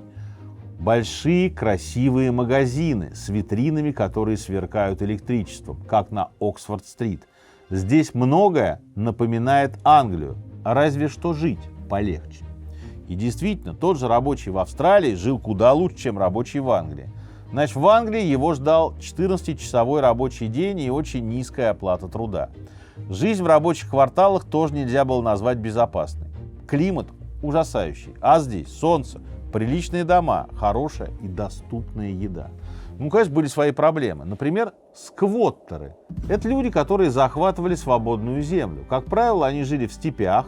Большие красивые магазины с витринами, которые сверкают электричеством, как на Оксфорд-стрит. Здесь многое напоминает Англию, разве что жить полегче». И действительно, тот же рабочий в Австралии жил куда лучше, чем рабочий в Англии. Значит, в Англии его ждал 14-часовой рабочий день и очень низкая оплата труда. Жизнь в рабочих кварталах тоже нельзя было назвать безопасной. Климат ужасающий, а здесь солнце, приличные дома, хорошая и доступная еда. Конечно, были свои проблемы. Например, сквоттеры. Это люди, которые захватывали свободную землю. Как правило, они жили в степях,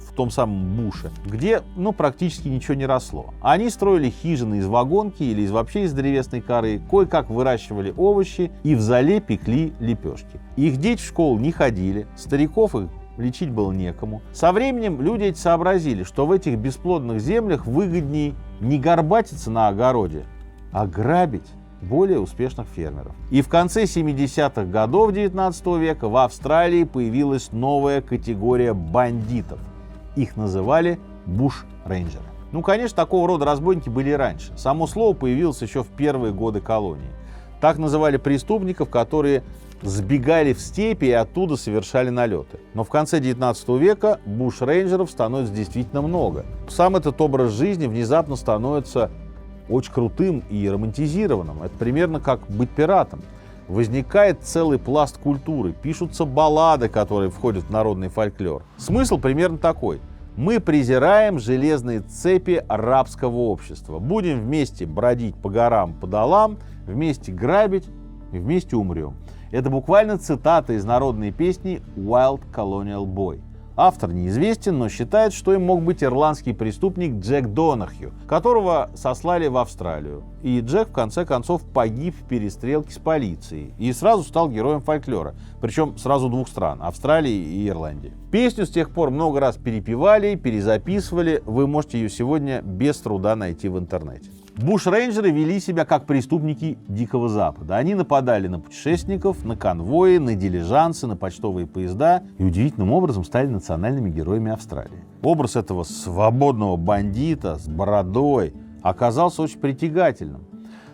в том самом буше, где практически ничего не росло. Они строили хижины из вагонки или вообще из древесной коры, кое-как выращивали овощи и в зале пекли лепешки. Их дети в школу не ходили, стариков их лечить было некому. Со временем люди эти сообразили, что в этих бесплодных землях выгоднее не горбатиться на огороде, а грабить более успешных фермеров. И в конце 70-х годов 19 века в Австралии появилась новая категория бандитов. Их называли бушрейнджеры. Конечно, такого рода разбойники были и раньше. Само слово появилось еще в первые годы колонии. Так называли преступников, которые сбегали в степи и оттуда совершали налеты. Но в конце 19 века бушрейнджеров становится действительно много. Сам этот образ жизни внезапно становится очень крутым и романтизированным. Это примерно как быть пиратом. Возникает целый пласт культуры, пишутся баллады, которые входят в народный фольклор. Смысл примерно такой. Мы презираем железные цепи рабского общества. Будем вместе бродить по горам, по долам, вместе грабить и вместе умрем. Это буквально цитата из народной песни «Wild Colonial Boy». Автор неизвестен, но считает, что им мог быть ирландский преступник Джек Донахью, которого сослали в Австралию. И Джек, в конце концов, погиб в перестрелке с полицией и сразу стал героем фольклора. Причем сразу 2 стран – Австралии и Ирландии. Песню с тех пор много раз перепевали, перезаписывали. Вы можете ее сегодня без труда найти в интернете. Бушрейнджеры вели себя как преступники Дикого Запада. Они нападали на путешественников, на конвои, на дилижансы, на почтовые поезда и удивительным образом стали национальными героями Австралии. Образ этого свободного бандита с бородой оказался очень притягательным.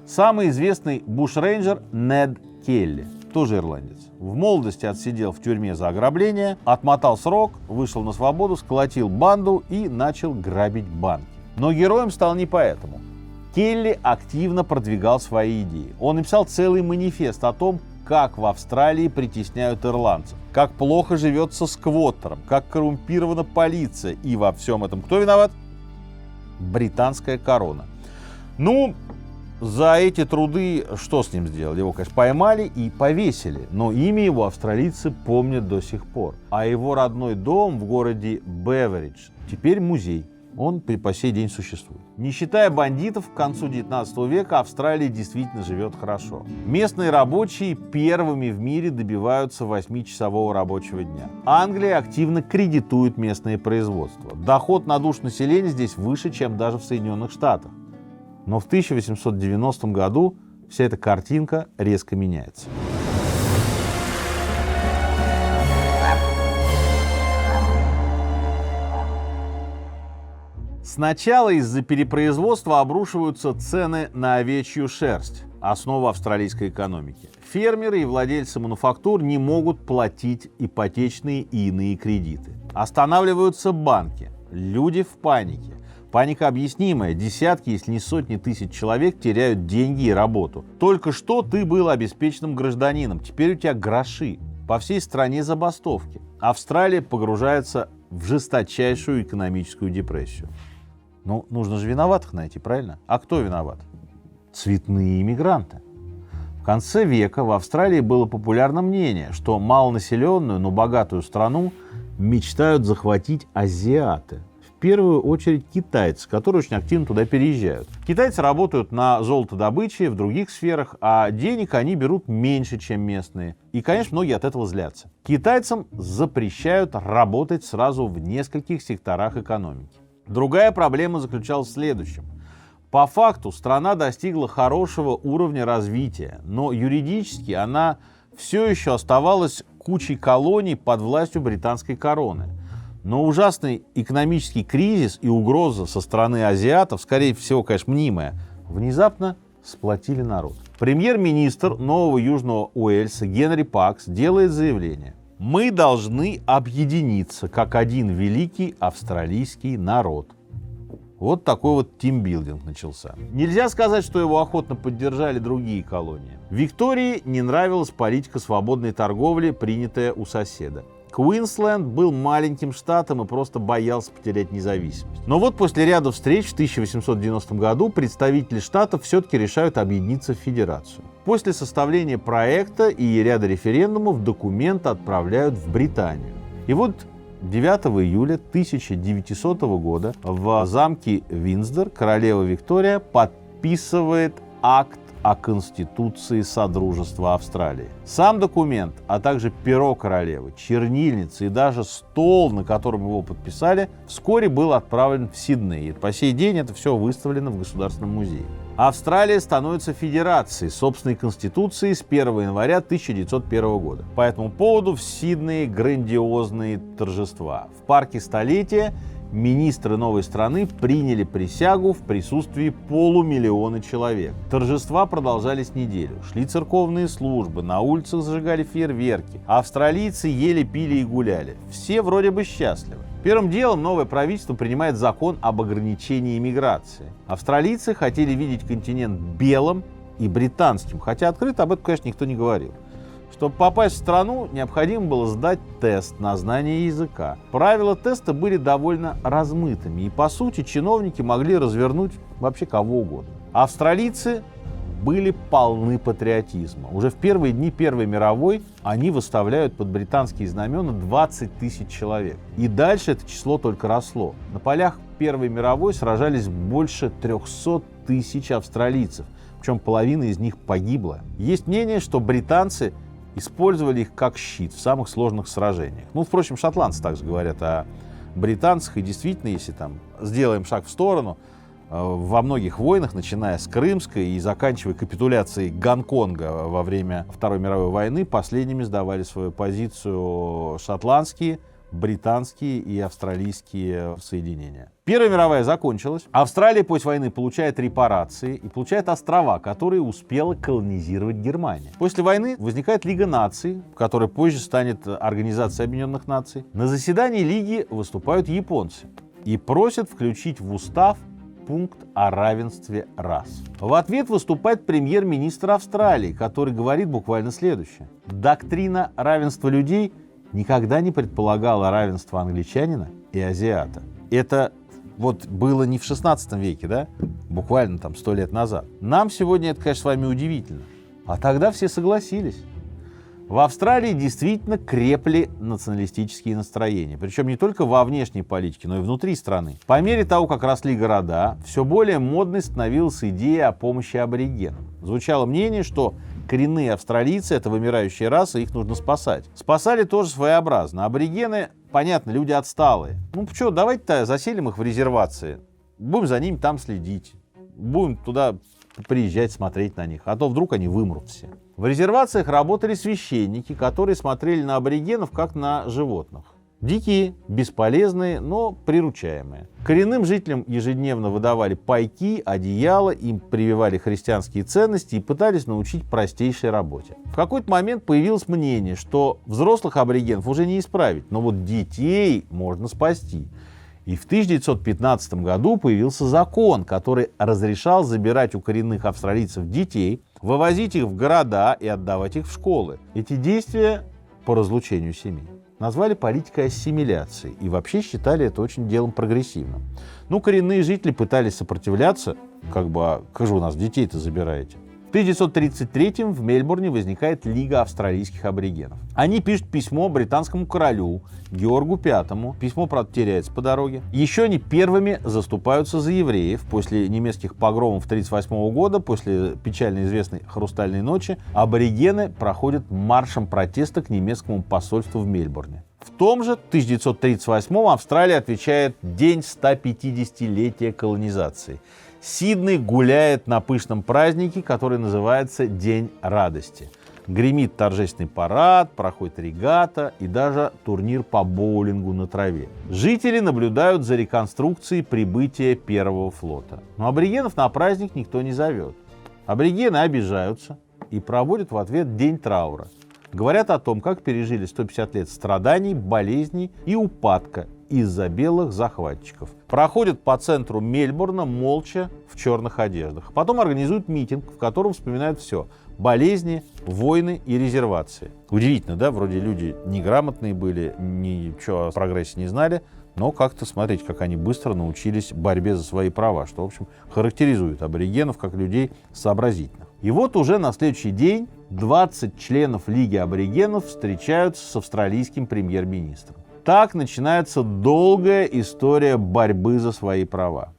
Самый известный бушрейнджер Нед Келли, тоже ирландец. В молодости отсидел в тюрьме за ограбление, отмотал срок, вышел на свободу, сколотил банду и начал грабить банки. Но героем стал не поэтому. Келли активно продвигал свои идеи. Он написал целый манифест о том, как в Австралии притесняют ирландцев, как плохо живется сквоттерам, как коррумпирована полиция. И во всем этом кто виноват? Британская корона. За эти труды что с ним сделали? Его, конечно, поймали и повесили, но имя его австралийцы помнят до сих пор. А его родной дом в городе Беверидж теперь музей. Он по сей день существует. Не считая бандитов, к концу 19 века Австралия действительно живет хорошо. Местные рабочие первыми в мире добиваются 8-часового рабочего дня. Англия активно кредитует местное производство. Доход на душу населения здесь выше, чем даже в Соединенных Штатах. Но в 1890 году вся эта картинка резко меняется. Сначала из-за перепроизводства обрушиваются цены на овечью шерсть, основа австралийской экономики. Фермеры и владельцы мануфактур не могут платить ипотечные и иные кредиты. Останавливаются банки. Люди в панике. Паника объяснимая. Десятки, если не сотни тысяч человек теряют деньги и работу. Только что ты был обеспеченным гражданином, теперь у тебя гроши. По всей стране забастовки. Австралия погружается в жесточайшую экономическую депрессию. Ну, нужно же виноватых найти, правильно? А кто виноват? Цветные иммигранты. В конце века в Австралии было популярно мнение, что малонаселенную, но богатую страну мечтают захватить азиаты. В первую очередь китайцы, которые очень активно туда переезжают. Китайцы работают на золотодобыче, в других сферах, а денег они берут меньше, чем местные. И, конечно, многие от этого злятся. Китайцам запрещают работать сразу в нескольких секторах экономики. Другая проблема заключалась в следующем. По факту страна достигла хорошего уровня развития, но юридически она все еще оставалась кучей колоний под властью британской короны. Но ужасный экономический кризис и угроза со стороны азиатов, скорее всего, конечно, мнимая, внезапно сплотили народ. Премьер-министр Нового Южного Уэльса Генри Пакс делает заявление. Мы должны объединиться как один великий австралийский народ. Вот такой вот тимбилдинг начался. Нельзя сказать, что его охотно поддержали другие колонии. Виктории не нравилась политика свободной торговли, принятая у соседа. Квинсленд был маленьким штатом и просто боялся потерять независимость. Но вот после ряда встреч в 1890 году представители штатов все-таки решают объединиться в федерацию. После составления проекта и ряда референдумов документ отправляют в Британию. И вот 9 июля 1900 года в замке Виндзор королева Виктория подписывает акт о Конституции Содружества Австралии. Сам документ, а также перо королевы, чернильница и даже стол, на котором его подписали, вскоре был отправлен в Сидней. И по сей день это все выставлено в Государственном музее. Австралия становится федерацией собственной конституцией с 1 января 1901 года. По этому поводу в Сиднее грандиозные торжества. В парке столетия министры новой страны приняли присягу в присутствии полумиллиона человек. Торжества продолжались неделю. Шли церковные службы, на улицах зажигали фейерверки. Австралийцы ели, пили и гуляли. Все вроде бы счастливы. Первым делом новое правительство принимает закон об ограничении иммиграции. Австралийцы хотели видеть континент белым и британским, хотя открыто об этом, конечно, никто не говорил. Чтобы попасть в страну, необходимо было сдать тест на знание языка. Правила теста были довольно размытыми, и, по сути, чиновники могли развернуть вообще кого угодно. Австралийцы были полны патриотизма. Уже в первые дни Первой мировой они выставляют под британские знамена 20 тысяч человек. И дальше это число только росло. На полях Первой мировой сражались больше 300 тысяч австралийцев, причем половина из них погибла. Есть мнение, что британцы использовали их как щит в самых сложных сражениях. Ну, впрочем, шотландцы также говорят о британцах, и действительно, если там сделаем шаг в сторону, во многих войнах, начиная с Крымской и заканчивая капитуляцией Гонконга во время Второй мировой войны, последними сдавали свою позицию шотландские, британские и австралийские соединения. Первая мировая закончилась. Австралия после войны получает репарации и получает острова, которые успела колонизировать Германия. После войны возникает Лига наций, которая позже станет Организацией Объединенных Наций. На заседании Лиги выступают японцы и просят включить в устав пункт о равенстве рас. В ответ выступает премьер-министр Австралии, который говорит буквально следующее. Доктрина равенства людей никогда не предполагала равенство англичанина и азиата. Это вот было не в 16 веке, да? Буквально там 100 лет назад. Нам сегодня это, конечно, с вами удивительно. А тогда все согласились. В Австралии действительно крепли националистические настроения, причем не только во внешней политике, но и внутри страны. По мере того, как росли города, все более модной становилась идея о помощи аборигенам. Звучало мнение, что коренные австралийцы — это вымирающая раса, их нужно спасать. Спасали тоже своеобразно. Аборигены, понятно, люди отсталые. Ну что, давайте-то заселим их в резервации, будем за ними там следить, будем туда приезжать, смотреть на них, а то вдруг они вымрут все. В резервациях работали священники, которые смотрели на аборигенов как на животных. Дикие, бесполезные, но приручаемые. Коренным жителям ежедневно выдавали пайки, одеяла, им прививали христианские ценности и пытались научить простейшей работе. В какой-то момент появилось мнение, что взрослых аборигенов уже не исправить, но вот детей можно спасти. И в 1915 году появился закон, который разрешал забирать у коренных австралийцев детей, вывозить их в города и отдавать их в школы. Эти действия по разлучению семей назвали политикой ассимиляции и вообще считали это очень делом прогрессивным. Ну, коренные жители пытались сопротивляться, как же вы нас детей-то забираете? В 1933 в Мельбурне возникает Лига австралийских аборигенов. Они пишут письмо британскому королю Георгу V. Письмо, правда, теряется по дороге. Еще они первыми заступаются за евреев. После немецких погромов 1938 года, после печально известной «Хрустальной ночи», аборигены проходят маршем протеста к немецкому посольству в Мельбурне. В том же 1938 Австралия отвечает День 150-летия колонизации. Сидней гуляет на пышном празднике, который называется День радости. Гремит торжественный парад, проходит регата и даже турнир по боулингу на траве. Жители наблюдают за реконструкцией прибытия первого флота. Но аборигенов на праздник никто не зовет. Аборигены обижаются и проводят в ответ день траура. Говорят о том, как пережили 150 лет страданий, болезней и упадка из-за белых захватчиков. Проходят по центру Мельбурна молча в черных одеждах. Потом организуют митинг, в котором вспоминают все: болезни, войны и резервации. Удивительно, да? Вроде люди неграмотные были, ничего о прогрессе не знали, но как-то смотрите, как они быстро научились борьбе за свои права, что, в общем, характеризует аборигенов как людей сообразительных. И вот уже на следующий день 20 членов Лиги аборигенов встречаются с австралийским премьер-министром. Так начинается долгая история борьбы за свои права.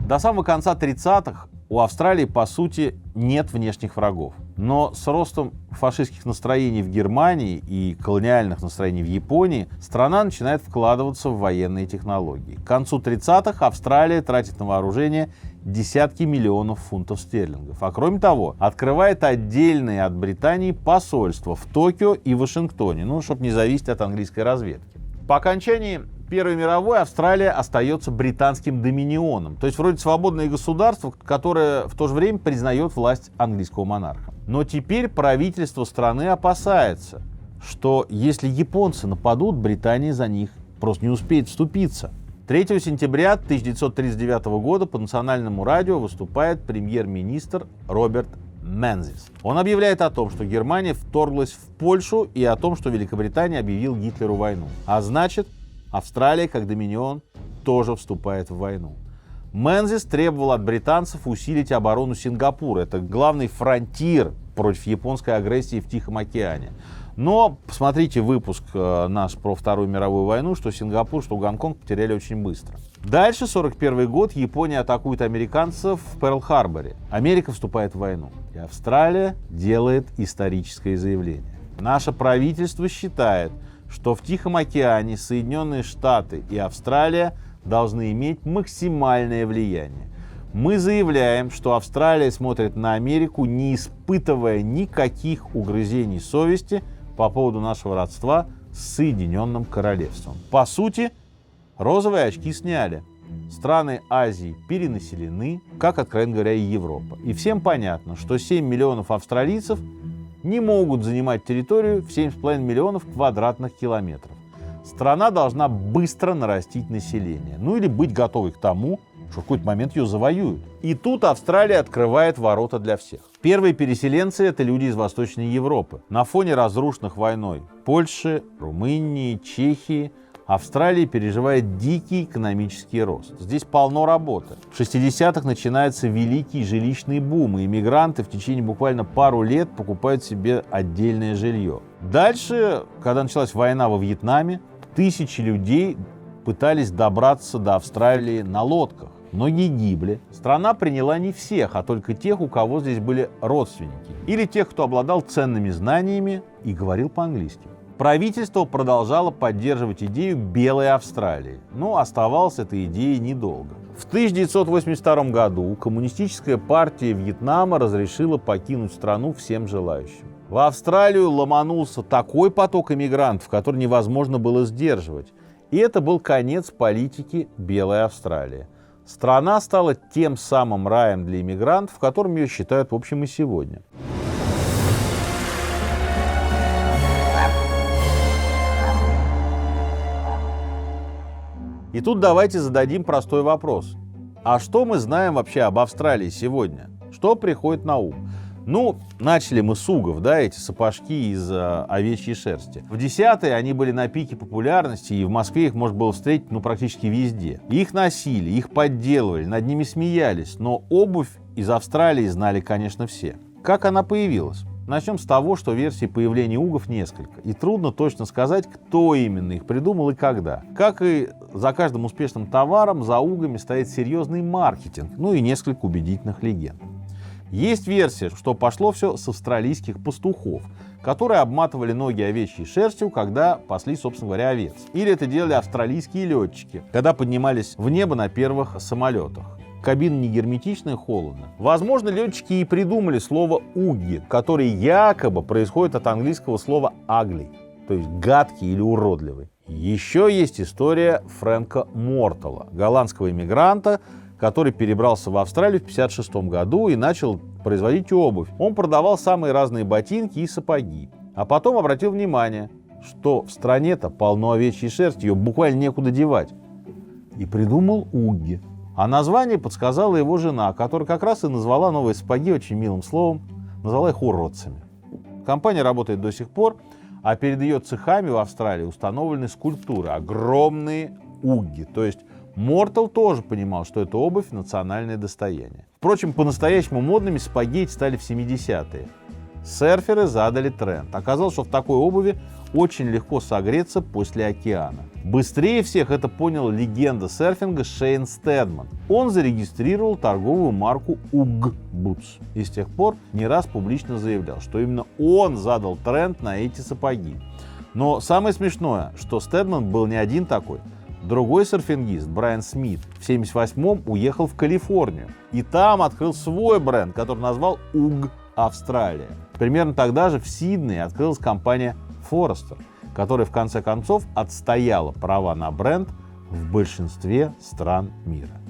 До самого конца 30-х у Австралии, по сути, нет внешних врагов. Но с ростом фашистских настроений в Германии и колониальных настроений в Японии страна начинает вкладываться в военные технологии. К концу 30-х Австралия тратит на вооружение десятки миллионов фунтов стерлингов. А кроме того, открывает отдельные от Британии посольства в Токио и Вашингтоне, чтобы не зависеть от английской разведки. По окончании Первой мировой Австралия остается британским доминионом, то есть вроде свободное государство, которое в то же время признает власть английского монарха. Но теперь правительство страны опасается, что если японцы нападут, Британия за них просто не успеет вступиться. 3 сентября 1939 года по национальному радио выступает премьер-министр Роберт Мензис. Он объявляет о том, что Германия вторглась в Польшу, и о том, что Великобритания объявил Гитлеру войну. А значит, Австралия, как доминион, тоже вступает в войну. Мензис требовал от британцев усилить оборону Сингапура. Это главный фронтир против японской агрессии в Тихом океане. Но посмотрите выпуск наш про Вторую мировую войну, что Сингапур, что Гонконг потеряли очень быстро. Дальше, 1941 год, Япония атакует американцев в Перл-Харборе. Америка вступает в войну. И Австралия делает историческое заявление. Наше правительство считает, что в Тихом океане Соединенные Штаты и Австралия должны иметь максимальное влияние. Мы заявляем, что Австралия смотрит на Америку, не испытывая никаких угрызений совести по поводу нашего родства с Соединенным Королевством. По сути, розовые очки сняли. Страны Азии перенаселены, как, откровенно говоря, и Европа. И всем понятно, что 7 миллионов австралийцев не могут занимать территорию в 7,5 миллионов квадратных километров. Страна должна быстро нарастить население. Или быть готовой к тому, что в какой-то момент ее завоюют. И тут Австралия открывает ворота для всех. Первые переселенцы — это люди из Восточной Европы. На фоне разрушенных войной Польши, Румынии, Чехии Австралия переживает дикий экономический рост. Здесь полно работы. В 60-х начинается великий жилищный бум, и иммигранты в течение буквально пару лет покупают себе отдельное жилье. Дальше, когда началась война во Вьетнаме, тысячи людей пытались добраться до Австралии на лодках. Многие гибли. Страна приняла не всех, а только тех, у кого здесь были родственники. Или тех, кто обладал ценными знаниями и говорил по-английски. Правительство продолжало поддерживать идею белой Австралии, но оставалась эта идея недолго. В 1982 году Коммунистическая партия Вьетнама разрешила покинуть страну всем желающим. В Австралию ломанулся такой поток иммигрантов, который невозможно было сдерживать. И это был конец политики белой Австралии. Страна стала тем самым раем для иммигрантов, которым ее считают, в общем, и сегодня. И тут давайте зададим простой вопрос. А что мы знаем вообще об Австралии сегодня? Что приходит на ум? Ну, начали мы с угов, да, эти сапожки из овечьей шерсти. В 10-е они были на пике популярности, и в Москве их можно было встретить, ну, практически везде. Их носили, их подделывали, над ними смеялись, но обувь из Австралии знали, конечно, все. Как она появилась? Начнем с того, что версий появления угов несколько, и трудно точно сказать, кто именно их придумал и когда. Как и за каждым успешным товаром, за угами стоит серьезный маркетинг, ну и несколько убедительных легенд. Есть версия, что пошло все с австралийских пастухов, которые обматывали ноги овечьей шерстью, когда пасли, собственно говоря, овец. Или это делали австралийские летчики, когда поднимались в небо на первых самолетах. Кабина не герметичная, холодно. Возможно, летчики и придумали слово «угги», которое якобы происходит от английского слова «ugly», то есть гадкий или уродливый. Еще есть история Фрэнка Мортала, голландского иммигранта, который перебрался в Австралию в 1956 году и начал производить обувь. Он продавал самые разные ботинки и сапоги. А потом обратил внимание, что в стране-то полно овечьей шерсти, ее буквально некуда девать. И придумал угги. А название подсказала его жена, которая как раз и назвала новые сапоги очень милым словом, назвала их уродцами. Компания работает до сих пор, а перед ее цехами в Австралии установлены скульптуры, огромные угги. То есть Мортал тоже понимал, что это обувь — национальное достояние. Впрочем, по-настоящему модными сапоги эти стали в 70-е. Серферы задали тренд. Оказалось, что в такой обуви очень легко согреться после океана. Быстрее всех это понял легенда серфинга Шейн Стэдман. Он зарегистрировал торговую марку Ugg Boots и с тех пор не раз публично заявлял, что именно он задал тренд на эти сапоги. Но самое смешное, что Стэдман был не один такой. Другой серфингист, Брайан Смит, в 1978-м уехал в Калифорнию и там открыл свой бренд, который назвал Ugg Австралия. Примерно тогда же в Сиднее открылась компания Forester, которая в конце концов отстояла права на бренд в большинстве стран мира.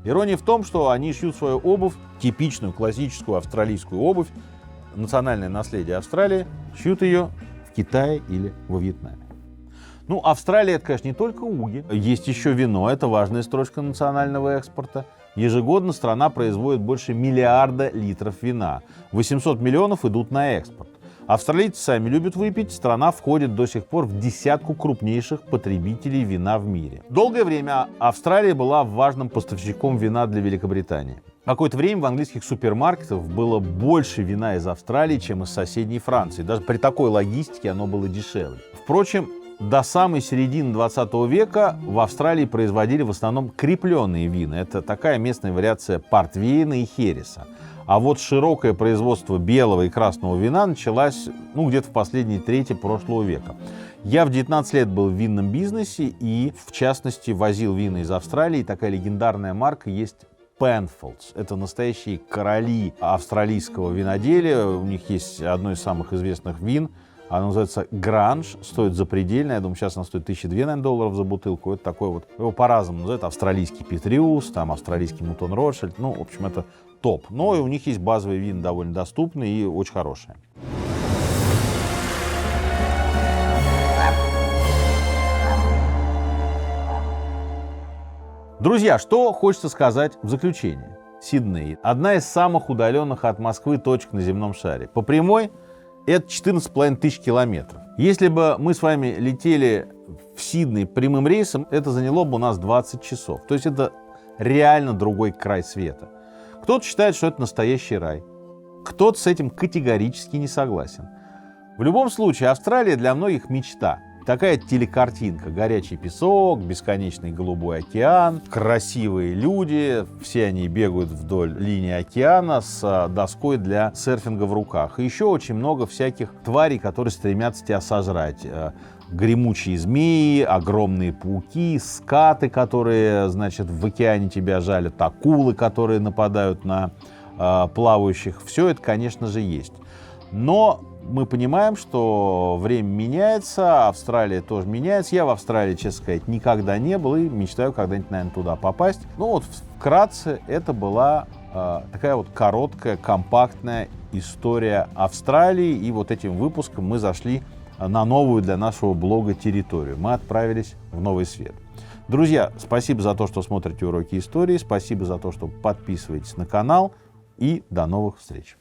Ирония в том, что они шьют свою обувь, типичную классическую австралийскую обувь, национальное наследие Австралии, шьют ее в Китае или во Вьетнаме. Ну, Австралия — это, конечно, не только уги. Есть еще вино, это важная строчка национального экспорта. Ежегодно страна производит больше миллиарда литров вина. 800 миллионов идут на экспорт. Австралийцы сами любят выпить, страна входит до сих пор в десятку крупнейших потребителей вина в мире. Долгое время Австралия была важным поставщиком вина для Великобритании. Какое-то время в английских супермаркетах было больше вина из Австралии, чем из соседней Франции. Даже при такой логистике оно было дешевле. Впрочем, до самой середины 20 века в Австралии производили в основном крепленные вина. Это такая местная вариация портвейна и хереса. А вот широкое производство белого и красного вина началось где-то в последней трети прошлого века. Я в 19 лет был в винном бизнесе и, в частности, возил вина из Австралии. Такая легендарная марка есть Penfolds. Это настоящие короли австралийского виноделия. У них есть одно из самых известных вин. Оно называется Гранж, стоит запредельно. Я думаю, сейчас оно стоит $1200 за бутылку. Это такой вот, его по-разному называют, австралийский Петриус, там австралийский Мутон Ротшильд. В общем, это топ. Но и у них есть базовые вина довольно доступные и очень хорошие. Друзья, что хочется сказать в заключение. Сидней – одна из самых удаленных от Москвы точек на земном шаре. По прямой это 14,5 тысяч километров. Если бы мы с вами летели в Сидней прямым рейсом это заняло бы у нас 20 часов. То есть это реально другой край света. Кто-то считает, что это настоящий рай. Кто-то с этим категорически не согласен. В любом случае, Австралия для многих мечта. Такая телекартинка. Горячий песок, бесконечный голубой океан, красивые люди. Все они бегают вдоль линии океана с доской для серфинга в руках. И еще очень много всяких тварей, которые стремятся тебя сожрать. Гремучие змеи, огромные пауки, скаты, которые, значит, в океане тебя жалят, акулы, которые нападают на плавающих. Все это, конечно же, есть. Но мы понимаем, что время меняется, Австралия тоже меняется. Я в Австралии, честно сказать, никогда не был и мечтаю когда-нибудь, наверное, туда попасть. Ну вот вкратце это была такая вот короткая, компактная история Австралии. И вот этим выпуском мы зашли на новую для нашего блога территорию. Мы отправились в новый свет. Друзья, спасибо за то, что смотрите уроки истории, спасибо за то, что подписываетесь на канал, и до новых встреч.